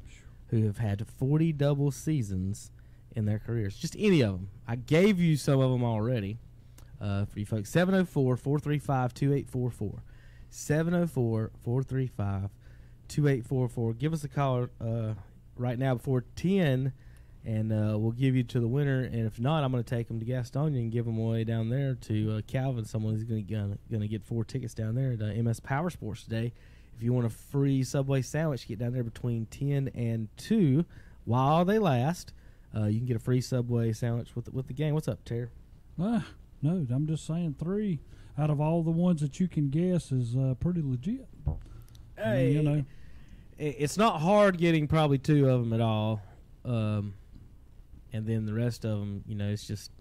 who have had 40 double seasons in their careers. Just any of them. I gave you some of them already for you folks. 704-435-2844. 704-435-2844. Give us a call right now before 10, and we'll give you to the winner. And if not, I'm going to take them to Gastonia and give them away down there to Calvin. Someone who's going to get 4 tickets down there at MS Power Sports today. If you want a free Subway sandwich, get down there between 10 and 2 while they last. You can get a free Subway sandwich with the game. What's up, Terry? No, I'm just saying 3 out of all the ones that you can guess is pretty legit. Hey, you know, it's not hard getting probably 2 of them at all, and then the rest of them, it's just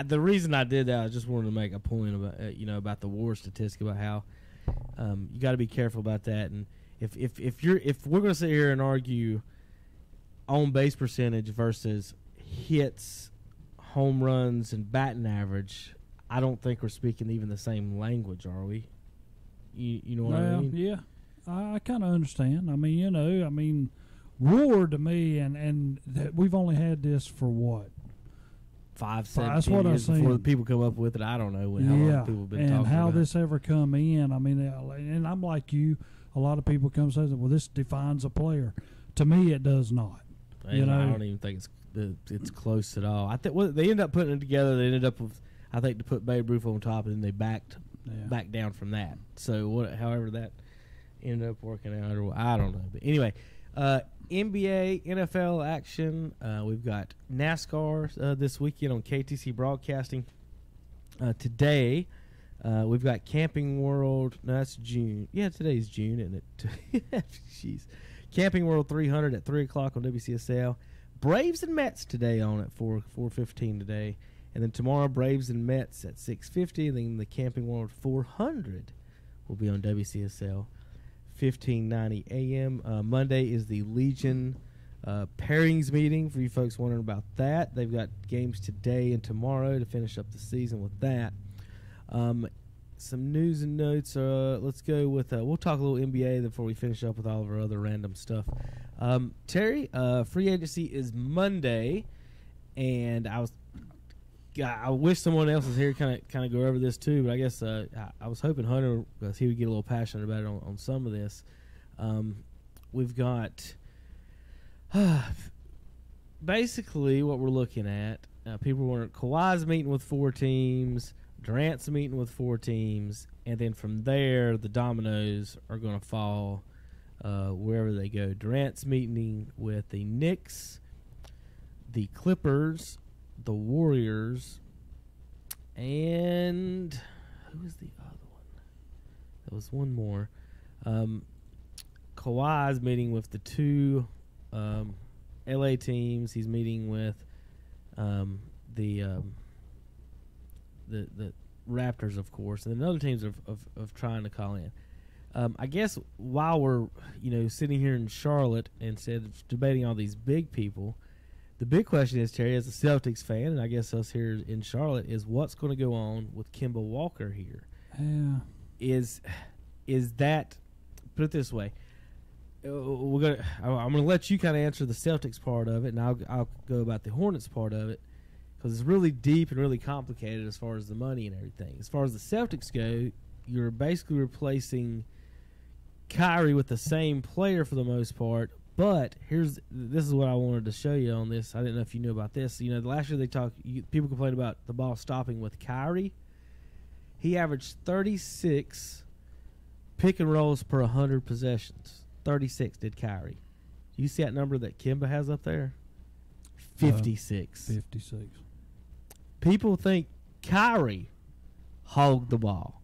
the reason I did that. I just wanted to make a point about about the WAR statistic, about how you got to be careful about that. And if we're going to sit here and argue on base percentage versus hits, home runs, and batting average, I don't think we're speaking even the same language, are we? You know what I mean? Yeah, I kind of understand. I mean, WAR to me, and that we've only had this for what? 5-7 years before the people come up with it. I don't know how long people have been talking about. And how this ever come in. I mean, and I'm like you. A lot of people come and say, well, this defines a player. To me, it does not. I don't even think it's close at all. I think they ended up putting it together. They ended up with, I think, to put Babe Ruth on top, and then they backed down from that. So however that ended up working out, or I don't know. But anyway, NBA, NFL action. We've got NASCAR this weekend on KTC Broadcasting. Today, we've got Camping World. No, that's June. Yeah, today's June, isn't it? Jeez. Camping World 300 at 3 o'clock on WCSL. Braves and Mets today on at 4:15 today. And then tomorrow, Braves and Mets at 6:50. And then the Camping World 400 will be on WCSL 1590 a.m. Monday is the Legion pairings meeting, for you folks wondering about that. They've got games today and tomorrow to finish up the season with that. Some news and notes. Let's go with we'll talk a little NBA before we finish up with all of our other random stuff. Terry, free agency is Monday, and I wish someone else was here kind of go over this too, but I guess I was hoping Hunter, because he would get a little passionate about it on some of this. We've got basically what we're looking at. People were Kawhi's meeting with 4 teams. Durant's meeting with 4 teams, and then from there, the dominoes are going to fall wherever they go. Durant's meeting with the Knicks, the Clippers, the Warriors, and who was the other one? There was one more. Kawhi's meeting with the 2 LA teams. He's meeting with the Raptors, of course, and then other teams of trying to call in. I guess while we're sitting here in Charlotte, instead of debating all these big people, The big question is, Terry, as a Celtics fan, and I guess us here in Charlotte, is what's going to go on with Kemba Walker here? Yeah. Is that, put it this way, I'm gonna let you kind of answer the Celtics part of it, and I'll go about the Hornets part of it, because it's really deep and really complicated as far as the money and everything. As far as the Celtics go, you're basically replacing Kyrie with the same player for the most part. But this is what I wanted to show you on this. I didn't know if you knew about this. Last year people complained about the ball stopping with Kyrie. He averaged 36 pick and rolls per 100 possessions. 36 did Kyrie. You see that number that Kemba has up there? 56. 56. People think Kyrie hogged the ball.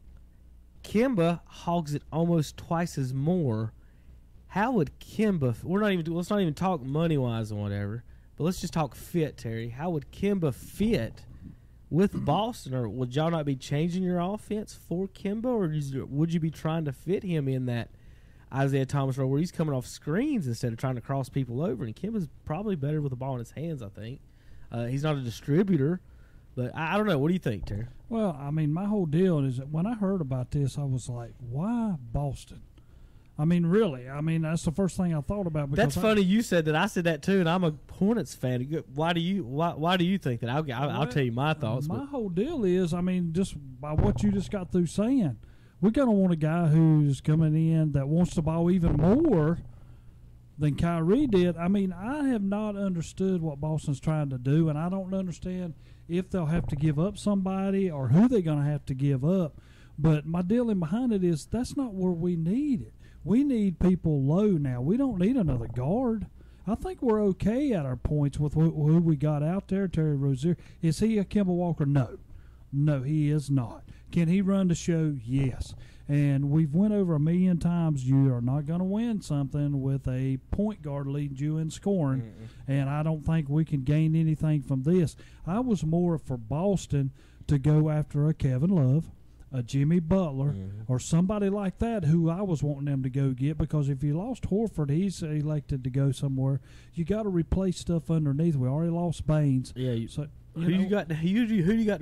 Kemba hogs it almost twice as more. How would Kemba? Let's not even talk money wise and whatever, but let's just talk fit, Terry. How would Kemba fit with Boston, or would y'all not be changing your offense for Kemba, or would you be trying to fit him in that Isaiah Thomas role where he's coming off screens instead of trying to cross people over? And Kemba's probably better with the ball in his hands, I think. He's not a distributor, but I don't know. What do you think, Terry? Well, I mean, my whole deal is that when I heard about this, I was like, why Boston? I mean, really. I mean, that's the first thing I thought about. That's funny you said that. I said that too, and I'm a Hornets fan. Why do you think that? I'll tell you my thoughts. My whole deal is, I mean, just by what you just got through saying, we're going to want a guy who's coming in that wants the ball even more than Kyrie did. I mean, I have not understood what Boston's trying to do, and I don't understand if they'll have to give up somebody or who they're going to have to give up. But my dealing behind it is that's not where we need it. We need people low now. We don't need another guard. I think we're okay at our points with who we got out there. Terry Rozier. Is he a Kemba Walker? No. No, he is not. Can he run the show? Yes. And we've went over a million times, you are not going to win something with a point guard leading you in scoring. And I don't think we can gain anything from this. I was more for Boston to go after a Kevin Love, a Jimmy Butler, or somebody like that who I was wanting them to go get, because if you lost Horford, he's elected to go somewhere. You got to replace stuff underneath. We already lost Baines. Yeah. Who you got to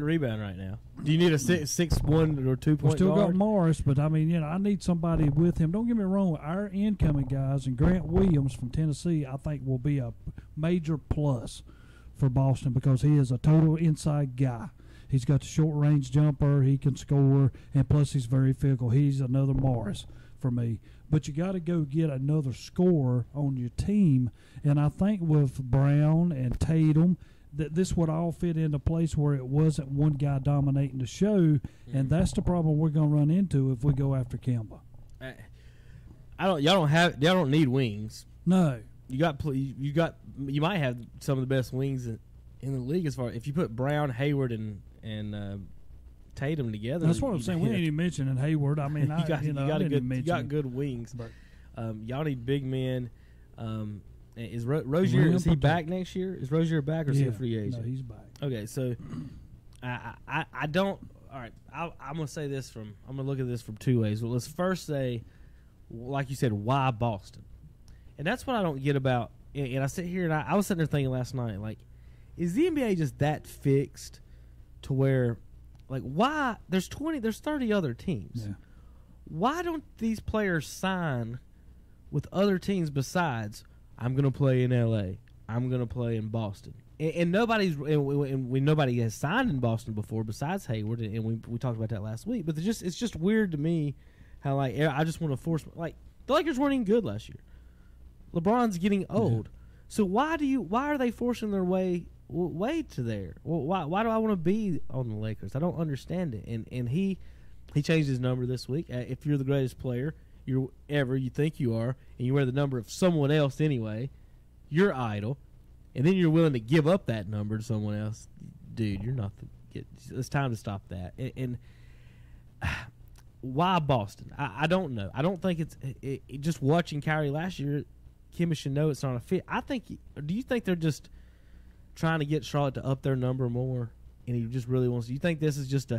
rebound right now? Do you need a 6'1" or 2 point We still guard? got Morris, but I mean, I need somebody with him. Don't get me wrong. Our incoming guys and Grant Williams from Tennessee, I think, will be a major plus for Boston because he is a total inside guy. He's got the short-range jumper. He can score, and plus he's very physical. He's another Morris for me. But you got to go get another scorer on your team, and I think with Brown and Tatum, that this would all fit into place where it wasn't one guy dominating the show, and that's the problem we're going to run into if we go after Kemba. Y'all don't need wings. No. You might have some of the best wings in the league as far if you put Brown, Hayward, and Tatum together. That's what I'm saying. We ain't even mentioning Hayward. I mean, you got good wings, but y'all need big men. Is Rozier? Is he back next year? Is Rozier back or is he a free agent? No, he's back. Okay, so I don't. All right, I'm gonna say this I'm gonna look at this from two ways. Well, let's first say, like you said, why Boston? And that's what I don't get about. And I sit here and I was sitting there thinking last night, like, is the NBA just that fixed to where, like, why there's 30 other teams? Yeah. Why don't these players sign with other teams besides? I'm going to play in L.A. I'm going to play in Boston. And nobody has signed in Boston before besides Hayward, and we talked about that last week. But it's just weird to me how, like, I just want to force, like, the Lakers weren't even good last year. LeBron's getting old. So why are they forcing their way to there? Well, why do I want to be on the Lakers? I don't understand it. And he changed his number this week. If you're the greatest player you think you are, and you wear the number of someone else anyway, you're idle, and then you're willing to give up that number to someone else, dude. You're not. It's time to stop that. And why Boston? I don't know. I don't think it's just watching Kyrie last year. Kemba should know it's not a fit. Do you think they're just trying to get Charlotte to up their number more, and he just really wants? Do you think this is just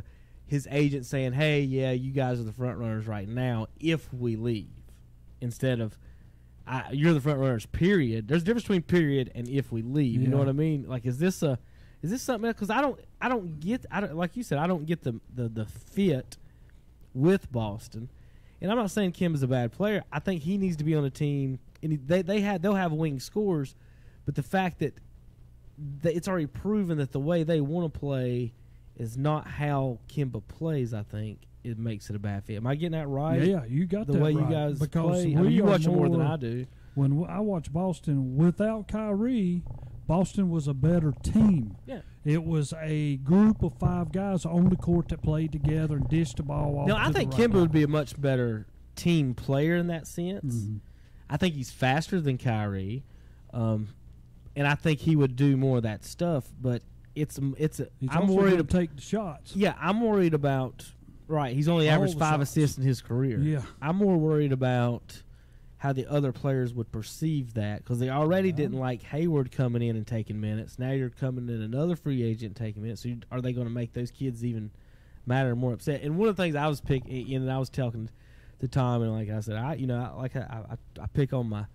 his agent saying, hey, yeah, you guys are the front runners right now if we leave, instead of you're the front runners. Period. There's a difference between period and if we leave. You know what I mean? Like, is this something? Because I don't get like you said, I don't get the fit with Boston. And I'm not saying Kim is a bad player. I think he needs to be on a team. And they'll have wing scores, but the fact that it's already proven that the way they want to play is not how Kimba plays, I think it makes it a bad fit. Am I getting that right? Yeah, you got the that way right. you guys because play. I mean, you watch them more than I do. When I watch Boston without Kyrie, Boston was a better team. Yeah. It was a group of 5 guys on the court that played together and dished the ball off. No, I think Kimba would be a much better team player in that sense. Mm-hmm. I think he's faster than Kyrie, and I think he would do more of that stuff. But he's I'm worried to take the shots. Yeah, I'm worried about. Right, he's only averaged 5 assists in his career. Yeah, I'm more worried about how the other players would perceive that, because they already didn't like Hayward coming in and taking minutes. Now you're coming in another free agent taking minutes. So are they going to make those kids even matter and more upset? And one of the things I was picking, and I was talking to Tom, and like I said, I pick on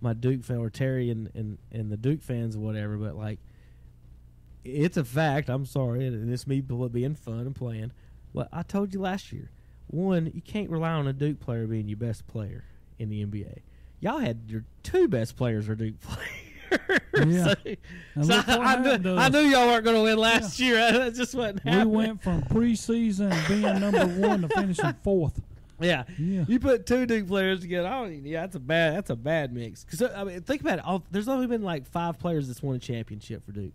my Duke fan or Terry and the Duke fans or whatever, but like it's a fact. I'm sorry, and it's me being fun and playing. Well, I told you last year, one, you can't rely on a Duke player being your best player in the NBA. Y'all had your 2 best players are Duke players. Yeah. so I knew y'all weren't going to win last year. That just wasn't happening. We went from preseason being number 1 to finishing 4th. Yeah. You put 2 Duke players together. That's a bad mix. Because I mean, think about it. There's only been like 5 players that's won a championship for Duke.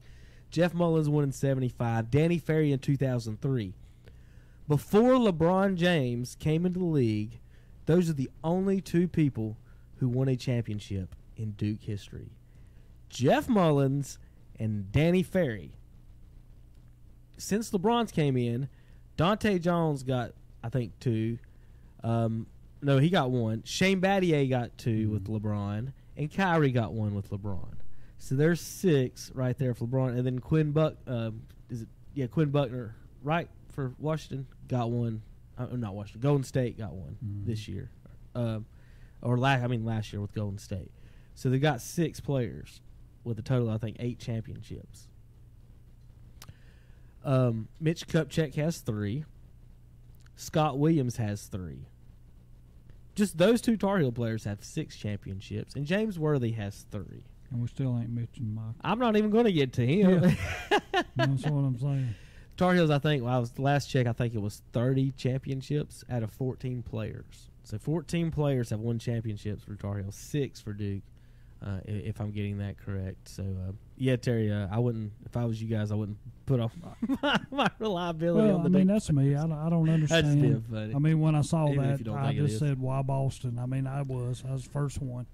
Jeff Mullins won in '75. Danny Ferry in 2003. Before LeBron James came into the league, those are the only 2 people who won a championship in Duke history. Jeff Mullins and Danny Ferry. Since LeBron's came in, Dante Jones got, I think, 2. No, he got 1. Shane Battier got 2 with LeBron, and Kyrie got 1 with LeBron. So there's 6 right there for LeBron, and then Quinn Buckner, right, for Washington got 1. Not Washington. Golden State got 1 this year, last year with Golden State. So they got 6 players with a total, I think, 8 championships. Mitch Kupchak has 3. Scott Williams has 3. Just those 2 Tar Heel players have 6 championships, and James Worthy has 3. And we still ain't mentioned Mike. I'm not even going to get to him. Yeah. That's what I'm saying. Tar Heels, I think, last check, I think it was 30 championships out of 14 players. So 14 players have won championships for Tar Heels, 6 for Duke, if I'm getting that correct. So, yeah, Terry, I wouldn't, if I was you guys, I wouldn't put off my reliability on the Duke. That's me. I don't understand. That's still funny. I mean, when I saw Even that, I just said, why Boston? I mean, I was the first one.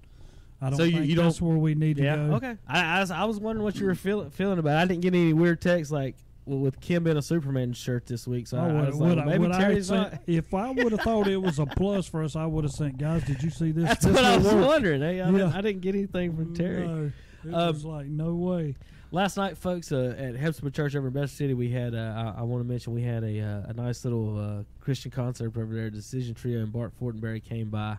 I don't think that's where we need to go. Okay. I was wondering what you were feeling about it. I didn't get any weird texts like, with Kim in a Superman shirt this week, so I was like, maybe Terry's not. If I would have thought it was a plus for us, I would have sent, guys, did you see this? That's what I was wondering. Hey, I didn't get anything from Terry. No, it was like, no way. Last night, folks, at Hempstead Church over in Best City, we had, I want to mention, we had a nice little Christian concert over there. Decision Trio and Bart Fortenberry came by,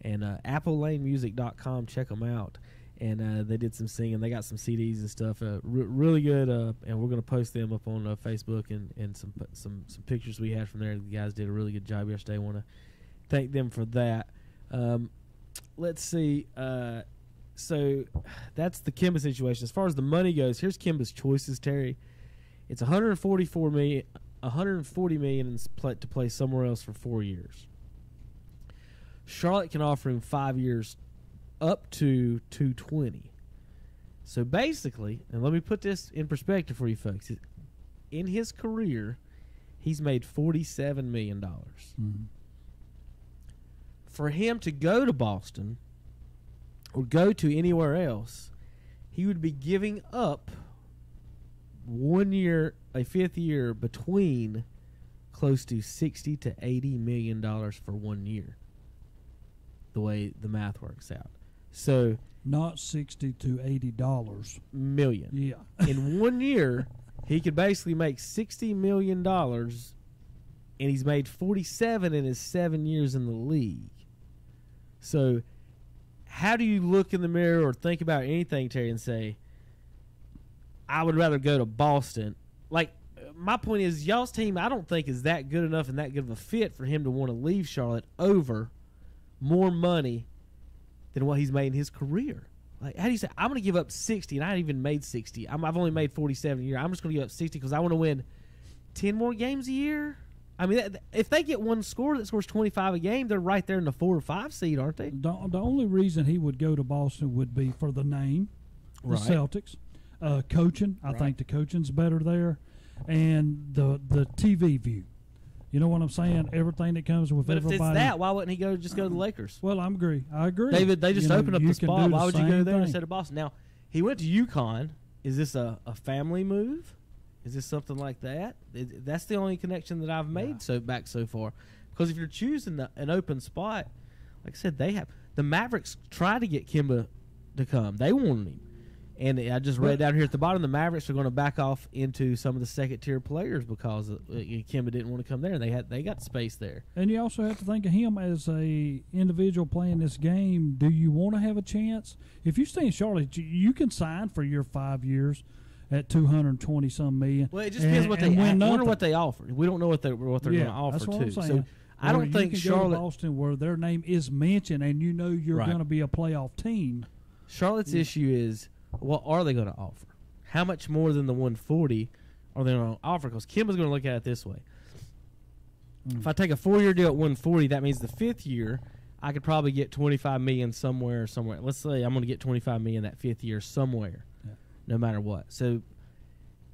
and AppleLaneMusic.com, check them out. And they did some singing. They got some CDs and stuff. Really good. And we're going to post them up on Facebook and some pictures we had from there. The guys did a really good job yesterday. I want to thank them for that. Let's see. So that's the Kimba situation. As far as the money goes, here's Kimba's choices, Terry. It's $140 million to play somewhere else for 4 years. Charlotte can offer him 5 years, up to $220. So basically, and let me put this in perspective for you folks. In his career, he's made $47 million. Mm-hmm. For him to go to Boston or go to anywhere else, he would be giving up 1 year, a 5th year, between close to $60 to $80 million for 1 year, the way the math works out. So not $60 to $80 million. Yeah. In 1 year, he could basically make $60 million, and he's made 47 in his 7 years in the league. So how do you look in the mirror or think about anything, Terry, and say, I would rather go to Boston? Like, my point is, y'all's team, I don't think is that good enough and that good of a fit for him to want to leave Charlotte over more money than what he's made in his career. Like, how do you say, I'm going to give up 60, and I haven't even made 60. I've only made 47 a year. I'm just going to give up 60 because I want to win 10 more games a year? I mean, if they get one score that scores 25 a game, they're right there in the 4 or 5 seed, aren't they? The only reason he would go to Boston would be for the name, the Celtics. Coaching, I think the coaching's better there. And the TV view. You know what I'm saying? Everything that comes with everybody. But if it's that, why wouldn't he just go to the Lakers? Well, I agree. David, they just opened up the spot. Why would you go there thing. instead of Boston? Now, he went to UConn. Is this a family move? Is this something like that? That's the only connection that I've made so far. Because if you're choosing an open spot, like I said, the Mavericks tried to get Kemba to come. They wanted him. And I just read down here at the bottom, the Mavericks are going to back off into some of the second-tier players because Kemba didn't want to come there, and they got space there. And you also have to think of him as a individual playing this game. Do you want to have a chance? If you stay in Charlotte, you can sign for your 5 years at $220-some million. Well, it just depends what they wonder what they offer. We don't know what they're going to offer that's what too. I'm saying. So I don't think Charlotte go to Boston where their name is mentioned, and you know you're going to be a playoff team. Charlotte's issue is, what are they going to offer? How much more than the 140 are they going to offer? Because Kimba's going to look at it this way. If I take a 4-year deal at 140, that means the 5th year I could probably get $25 million somewhere. Let's say I'm going to get $25 million that 5th year somewhere, no matter what. So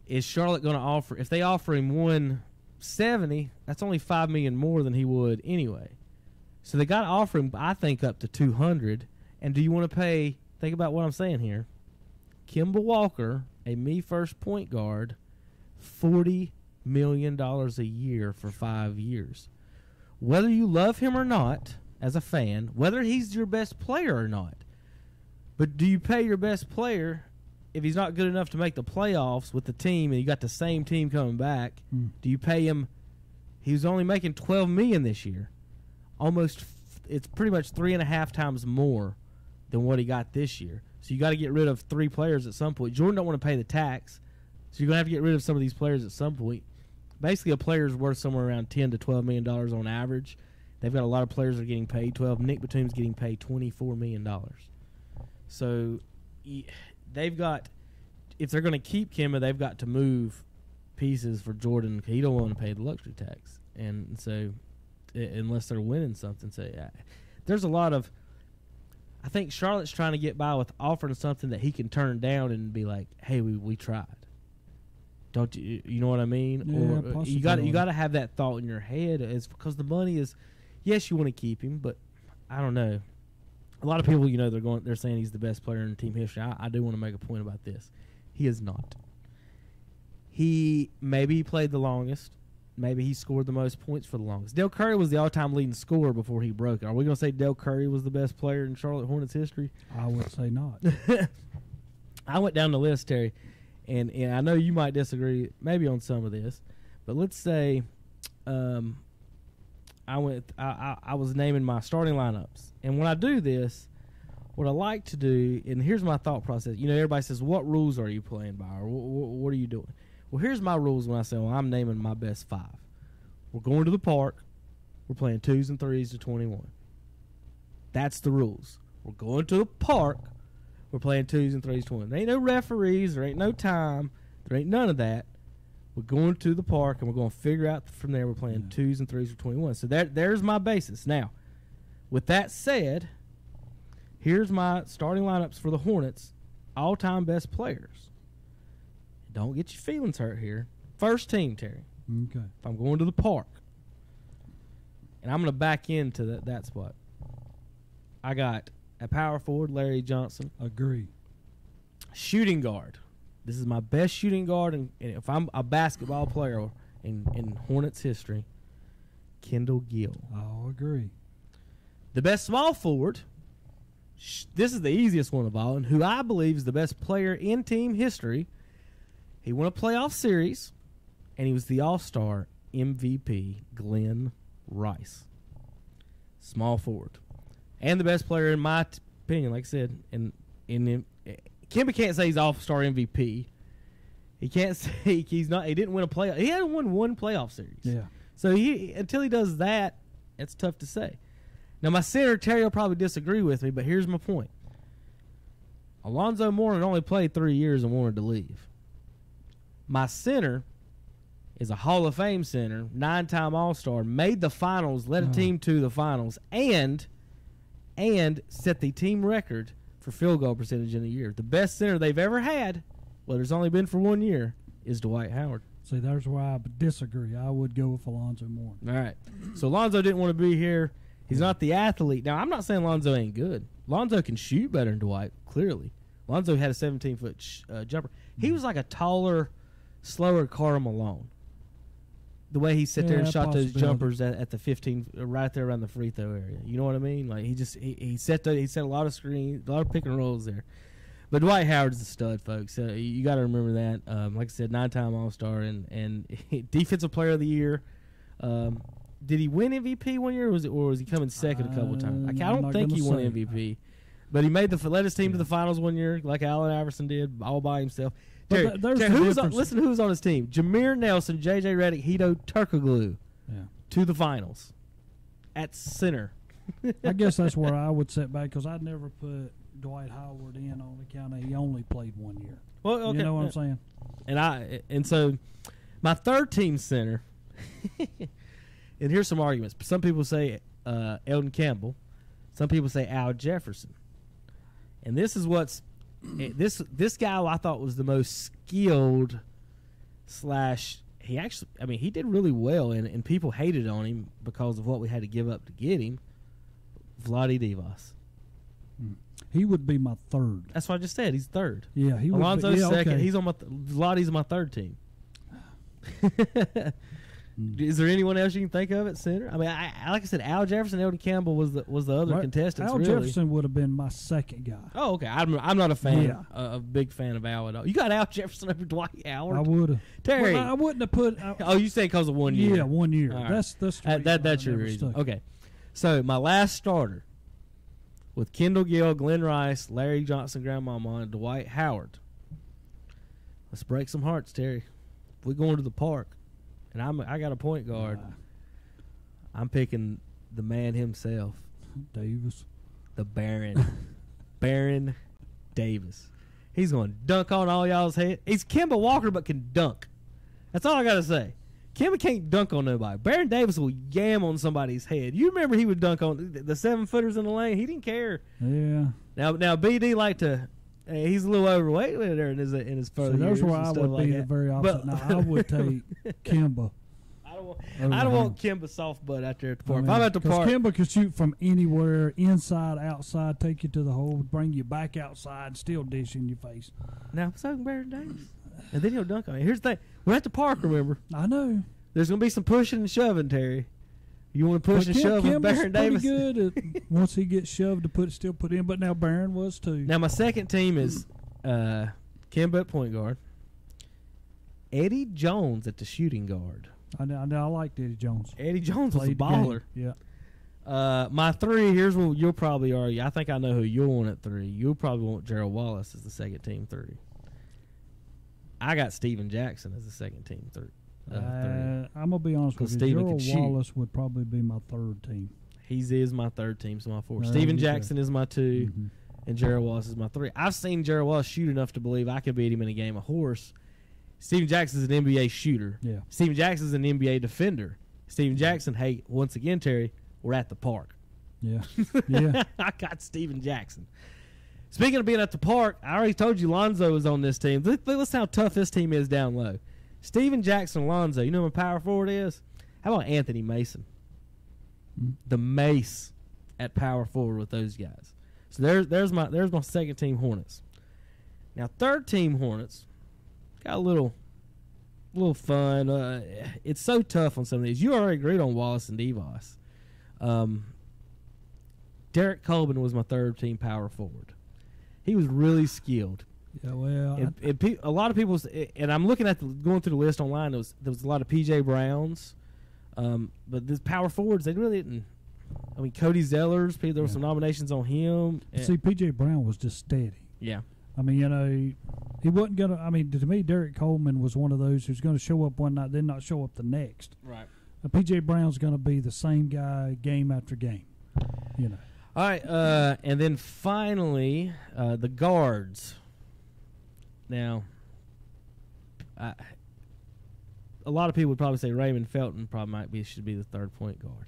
is Charlotte going to offer? If they offer him 170, that's only $5 million more than he would anyway. So they got to offer him, I think, up to 200. And do you want to pay? Think about what I'm saying here. Kemba Walker, a me-first point guard, $40 million a year for 5 years. Whether you love him or not as a fan, whether he's your best player or not, but do you pay your best player if he's not good enough to make the playoffs with the team and you got the same team coming back? Do you pay him? He was only making $12 million this year. It's pretty much 3.5 times more than what he got this year. So you got to get rid of 3 players at some point. Jordan don't want to pay the tax, so you're going to have to get rid of some of these players at some point. Basically, a player is worth somewhere around $10 to $12 million on average. They've got a lot of players that are getting paid 12. Nick Batum's getting paid $24 million. So they've got, if they're going to keep Kemba, they've got to move pieces for Jordan. He don't want to pay the luxury tax, and so unless they're winning something, there's a lot of. I think Charlotte's trying to get by with offering something that he can turn down and be like, "Hey, we tried." Don't you? You know what I mean? Yeah, or you got to have that thought in your head, is because the money is. Yes, you want to keep him, but I don't know. A lot of people, they're saying he's the best player in team history. I do want to make a point about this. He is not. Maybe he played the longest. Maybe he scored the most points for the longest. Dale Curry was the all-time leading scorer before he broke it. Are we going to say Dale Curry was the best player in Charlotte Hornets history? I would say not. I went down the list, Terry, and I know you might disagree maybe on some of this, but let's say I was naming my starting lineups. And when I do this, what I like to do, and here's my thought process. Everybody says, what rules are you playing by, or what are you doing? Well, here's my rules when I say, I'm naming my best 5. We're going to the park. We're playing 2s and 3s to 21. That's the rules. We're going to the park. We're playing 2s and 3s to 21. There ain't no referees. There ain't no time. There ain't none of that. We're going to the park, and we're going to figure out from there we're playing 2s and 3s to 21. So there's my basis. Now, with that said, here's my starting lineups for the Hornets, all-time best players. Don't get your feelings hurt here. First team, Terry. Okay. If I'm going to the park, and I'm going to back into that spot, I got a power forward, Larry Johnson. Agree. Shooting guard. This is my best shooting guard, and if I'm a basketball player in Hornets history, Kendall Gill. I'll agree. The best small forward, this is the easiest one of all, and who I believe is the best player in team history. He won a playoff series, and he was the All-Star MVP, Glenn Rice. Small forward. And the best player in my opinion, like I said, and Kemba can't say he's All-Star MVP. He can't say he's not. He didn't win a playoff. He hadn't won one playoff series. Yeah. So until he does that, it's tough to say. Now my center Terry will probably disagree with me, but here's my point. Alonzo Mourning only played 3 years and wanted to leave. My center is a Hall of Fame center, 9-time All-Star, made the finals, led a team to the finals, and set the team record for field goal percentage in a year. The best center they've ever had, whether it's only been for 1 year, is Dwight Howard. See, there's where I disagree. I would go with Alonzo Mourning. All right. So Lonzo didn't want to be here. He's not the athlete. Now, I'm not saying Lonzo ain't good. Lonzo can shoot better than Dwight, clearly. Lonzo had a 17-foot jumper. He was like a taller, slower Karl Malone. The way he sat there and shot those jumpers at the 15, right there around the free throw area. You know what I mean? Like he set a lot of screens, a lot of pick and rolls there. But Dwight Howard's a stud, folks. You got to remember that. Like I said, 9-time All-Star and Defensive Player of the Year. Did he win MVP 1 year, or was he coming second a couple times? I don't think he won MVP. But he led his team to the finals 1 year, like Allen Iverson did, all by himself. Terry, listen who was on his team. Jameer Nelson, J.J. Redick, Hito Turkoglu to the finals at center. I guess that's where I would set back, because I'd never put Dwight Howard in on account of he only played 1 year. Well, okay. You know what I'm saying? And so my third team center, and here's some arguments. Some people say Elton Campbell. Some people say Al Jefferson. And this is what's this guy I thought was the most skilled / he did really well, and people hated on him because of what we had to give up to get him. Vlade Divac. He would be my third. That's what I just said. He's third. Yeah, he would. Alonzo's second. Okay. He's on Vlade's on my third team. Is there anyone else you can think of at center? I mean, like I said, Al Jefferson, Elton Campbell was the other contestants. Al Jefferson would have been my second guy. Oh, okay. I'm not a fan, a big fan of Al at all. You got Al Jefferson over Dwight Howard? I would have. Terry, I wouldn't have put. You say because of 1 year? Yeah, 1 year. Right. That's your reason. Okay, so my last starter with Kendall Gill, Glenn Rice, Larry Johnson, Grandmama, and Dwight Howard. Let's break some hearts, Terry. If we're going to the park, and I got a point guard, I'm picking the man himself, Davis, the Baron, Baron Davis. He's going to dunk on all y'all's head. He's Kemba Walker, but can dunk. That's all I got to say. Kemba can't dunk on nobody. Baron Davis will yam on somebody's head. You remember he would dunk on the 7-footers in the lane. He didn't care. Yeah. Now BD like to. He's a little overweight there in his further years. That's where I would be the very opposite. Now, I would take Kemba. I don't want Kemba soft butt out there at the park. If I'm at the park, Kemba can shoot from anywhere, inside, outside, take you to the hole, bring you back outside, and still dish in your face. Now, so can Baron Davis. And then he'll dunk on you. Here's the thing. We're at the park, remember? I know. There's going to be some pushing and shoving, Terry. You want to push and shove with Baron Davis? Good at once he gets shoved to still put in, but now Baron was too. Now, my second team is Kemba at point guard, Eddie Jones at the shooting guard. I liked Eddie Jones. Eddie Jones was a baller. Yeah. My three, here's what you'll probably argue. I think I know who you'll want at 3. You'll probably want Gerald Wallace as the second team 3. I got Steven Jackson as the second team 3. I'm going to be honest with you. Gerald Wallace would probably be my third team. He is my third team, so my 4. Steven Jackson is my 2, and Gerald Wallace is my 3. I've seen Gerald Wallace shoot enough to believe I could beat him in a game of horse. Steven Jackson's an NBA shooter. Yeah. Steven Jackson's an NBA defender. Steven Jackson, hey, once again, Terry, we're at the park. Yeah. Yeah. I got Steven Jackson. Speaking of being at the park, I already told you Lonzo was on this team. Listen how tough this team is down low. Steven Jackson, Lonzo. You know who my power forward is? How about Anthony Mason? The Mace at power forward with those guys. So there's my second team Hornets. Now third team Hornets got a little fun. It's so tough on some of these. You already agreed on Wallace and Devos. Derek Colbin was my third team power forward. He was really skilled. Yeah, well, a lot of people, and I'm looking at going through the list online. There was a lot of PJ Browns, but the power forwards they really didn't. I mean, Cody Zellers, there were some nominations on him. See, P.J. Brown was just steady. Yeah. I mean, he wasn't going to – I mean, to me, Derek Coleman was one of those who's going to show up one night, then not show up the next. Right. P.J. Brown's going to be the same guy game after game, All right, and then finally, the guards. Now, a lot of people would probably say Raymond Felton should be the third point guard.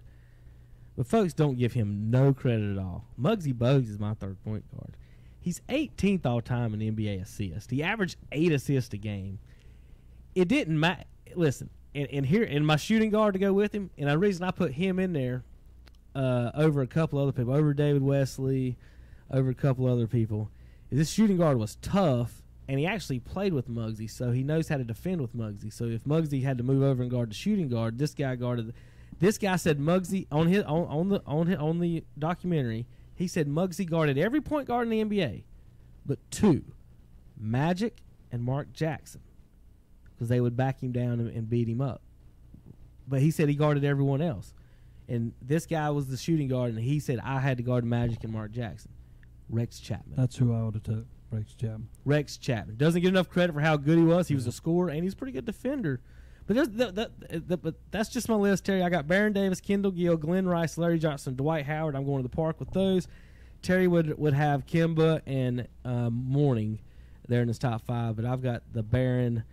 But folks don't give him no credit at all. Muggsy Bogues is my third point guard. He's 18th all-time in NBA assists. He averaged 8 assists a game. It didn't matter. Listen, and my shooting guard to go with him, and the reason I put him in there over a couple other people, over David Wesley, over a couple other people, is this shooting guard was tough, and he actually played with Muggsy, so he knows how to defend with Muggsy. So if Muggsy had to move over and guard the shooting guard, this guy guarded. This guy said Muggsy on the documentary. He said Muggsy guarded every point guard in the NBA, but 2, Magic and Mark Jackson, because they would back him down and beat him up. But he said he guarded everyone else. And this guy was the shooting guard, and he said I had to guard Magic and Mark Jackson. Rex Chapman. That's who I would have took, Rex Chapman. Doesn't get enough credit for how good he was. He was a scorer, and he's a pretty good defender. But that's just my list, Terry. I got Baron Davis, Kendall Gill, Glenn Rice, Larry Johnson, Dwight Howard. I'm going to the park with those. Terry would have Kemba and Mourning there in his top 5, but I've got the Baron,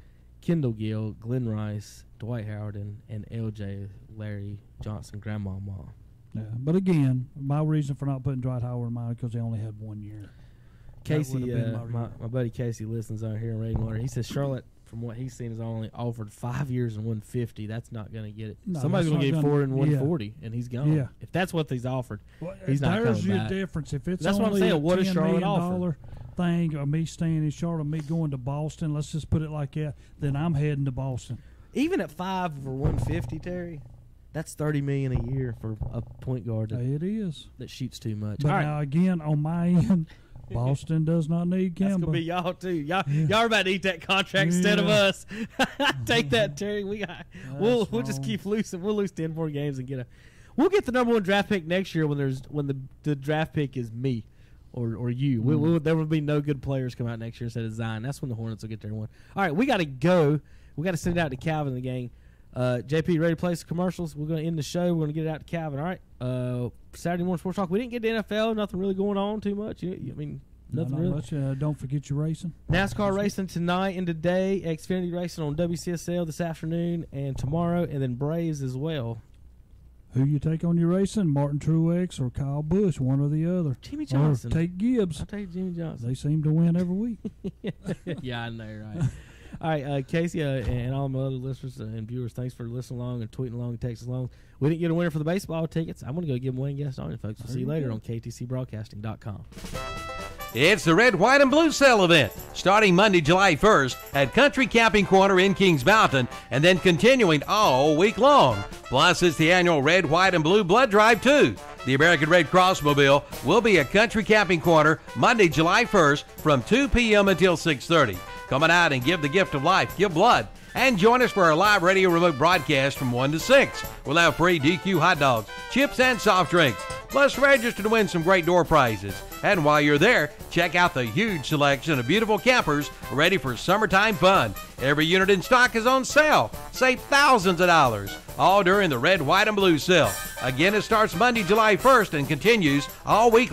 Kendall Gill, Glenn Rice, Dwight Howard, and LJ, Larry Johnson, Grandmama. Yeah, but again, my reason for not putting Dwight Howard in mine because they only had 1 year. Casey, my buddy Casey listens out here in Rainwater. He says Charlotte, from what he's seen, is only offered 5 years and 150. That's not going to get it. No, somebody's going to get 4 and 140, and he's gone. Yeah. If that's what he's offered, he's not coming back. There's your difference. If it's that's only what I'm saying. What $10 is Charlotte million offer? Thing, or me staying in Charlotte, me going to Boston, let's just put it like that, then I'm heading to Boston. Even at 5 for 150, Terry, that's $30 million a year for a point guard. It is. That shoots too much. But all now again, on my end, Boston does not need Kemba. That's gonna be y'all too. Y'all are about to eat that contract instead of us. Take that, Terry. We'll just keep losing. We'll lose 10 more games and we'll get the number 1 draft pick next year when the draft pick is me or you. There will be no good players come out next year instead of Zion. That's when the Hornets will get their one. All right, we got to go. We got to send it out to Calvin and the gang. JP, ready to play some commercials? We're going to end the show. We're going to get it out to Calvin. All right. Saturday morning sports talk. We didn't get to NFL. Nothing really going on too much. Nothing really. Much. Don't forget your racing. NASCAR racing tonight and today. Xfinity racing on WCSL this afternoon and tomorrow, and then Braves as well. Who you take on your racing? Martin Truex or Kyle Busch, one or the other. Jimmy Johnson. Or take Gibbs. I'll take Jimmy Johnson. They seem to win every week. Yeah, I know, right? All right, Casey and all my other listeners and viewers, thanks for listening along and tweeting along and texting along. We didn't get a winner for the baseball tickets. I'm going to go give them Wayne Guest on it, folks. We'll see you later on ktcbroadcasting.com. It's the Red, White, and Blue Sale event, starting Monday, July 1st at Country Camping Corner in Kings Mountain, and then continuing all week long. Plus, it's the annual Red, White, and Blue Blood Drive, too. The American Red Cross Mobile will be at Country Camping Corner Monday, July 1st from 2 p.m. until 6:30. Come on out and give the gift of life, give blood, and join us for our live radio remote broadcast from 1 to 6. We'll have free DQ hot dogs, chips, and soft drinks. Plus, register to win some great door prizes. And while you're there, check out the huge selection of beautiful campers ready for summertime fun. Every unit in stock is on sale. Save thousands of dollars, all during the Red, White, and Blue sale. Again, it starts Monday, July 1st and continues all week.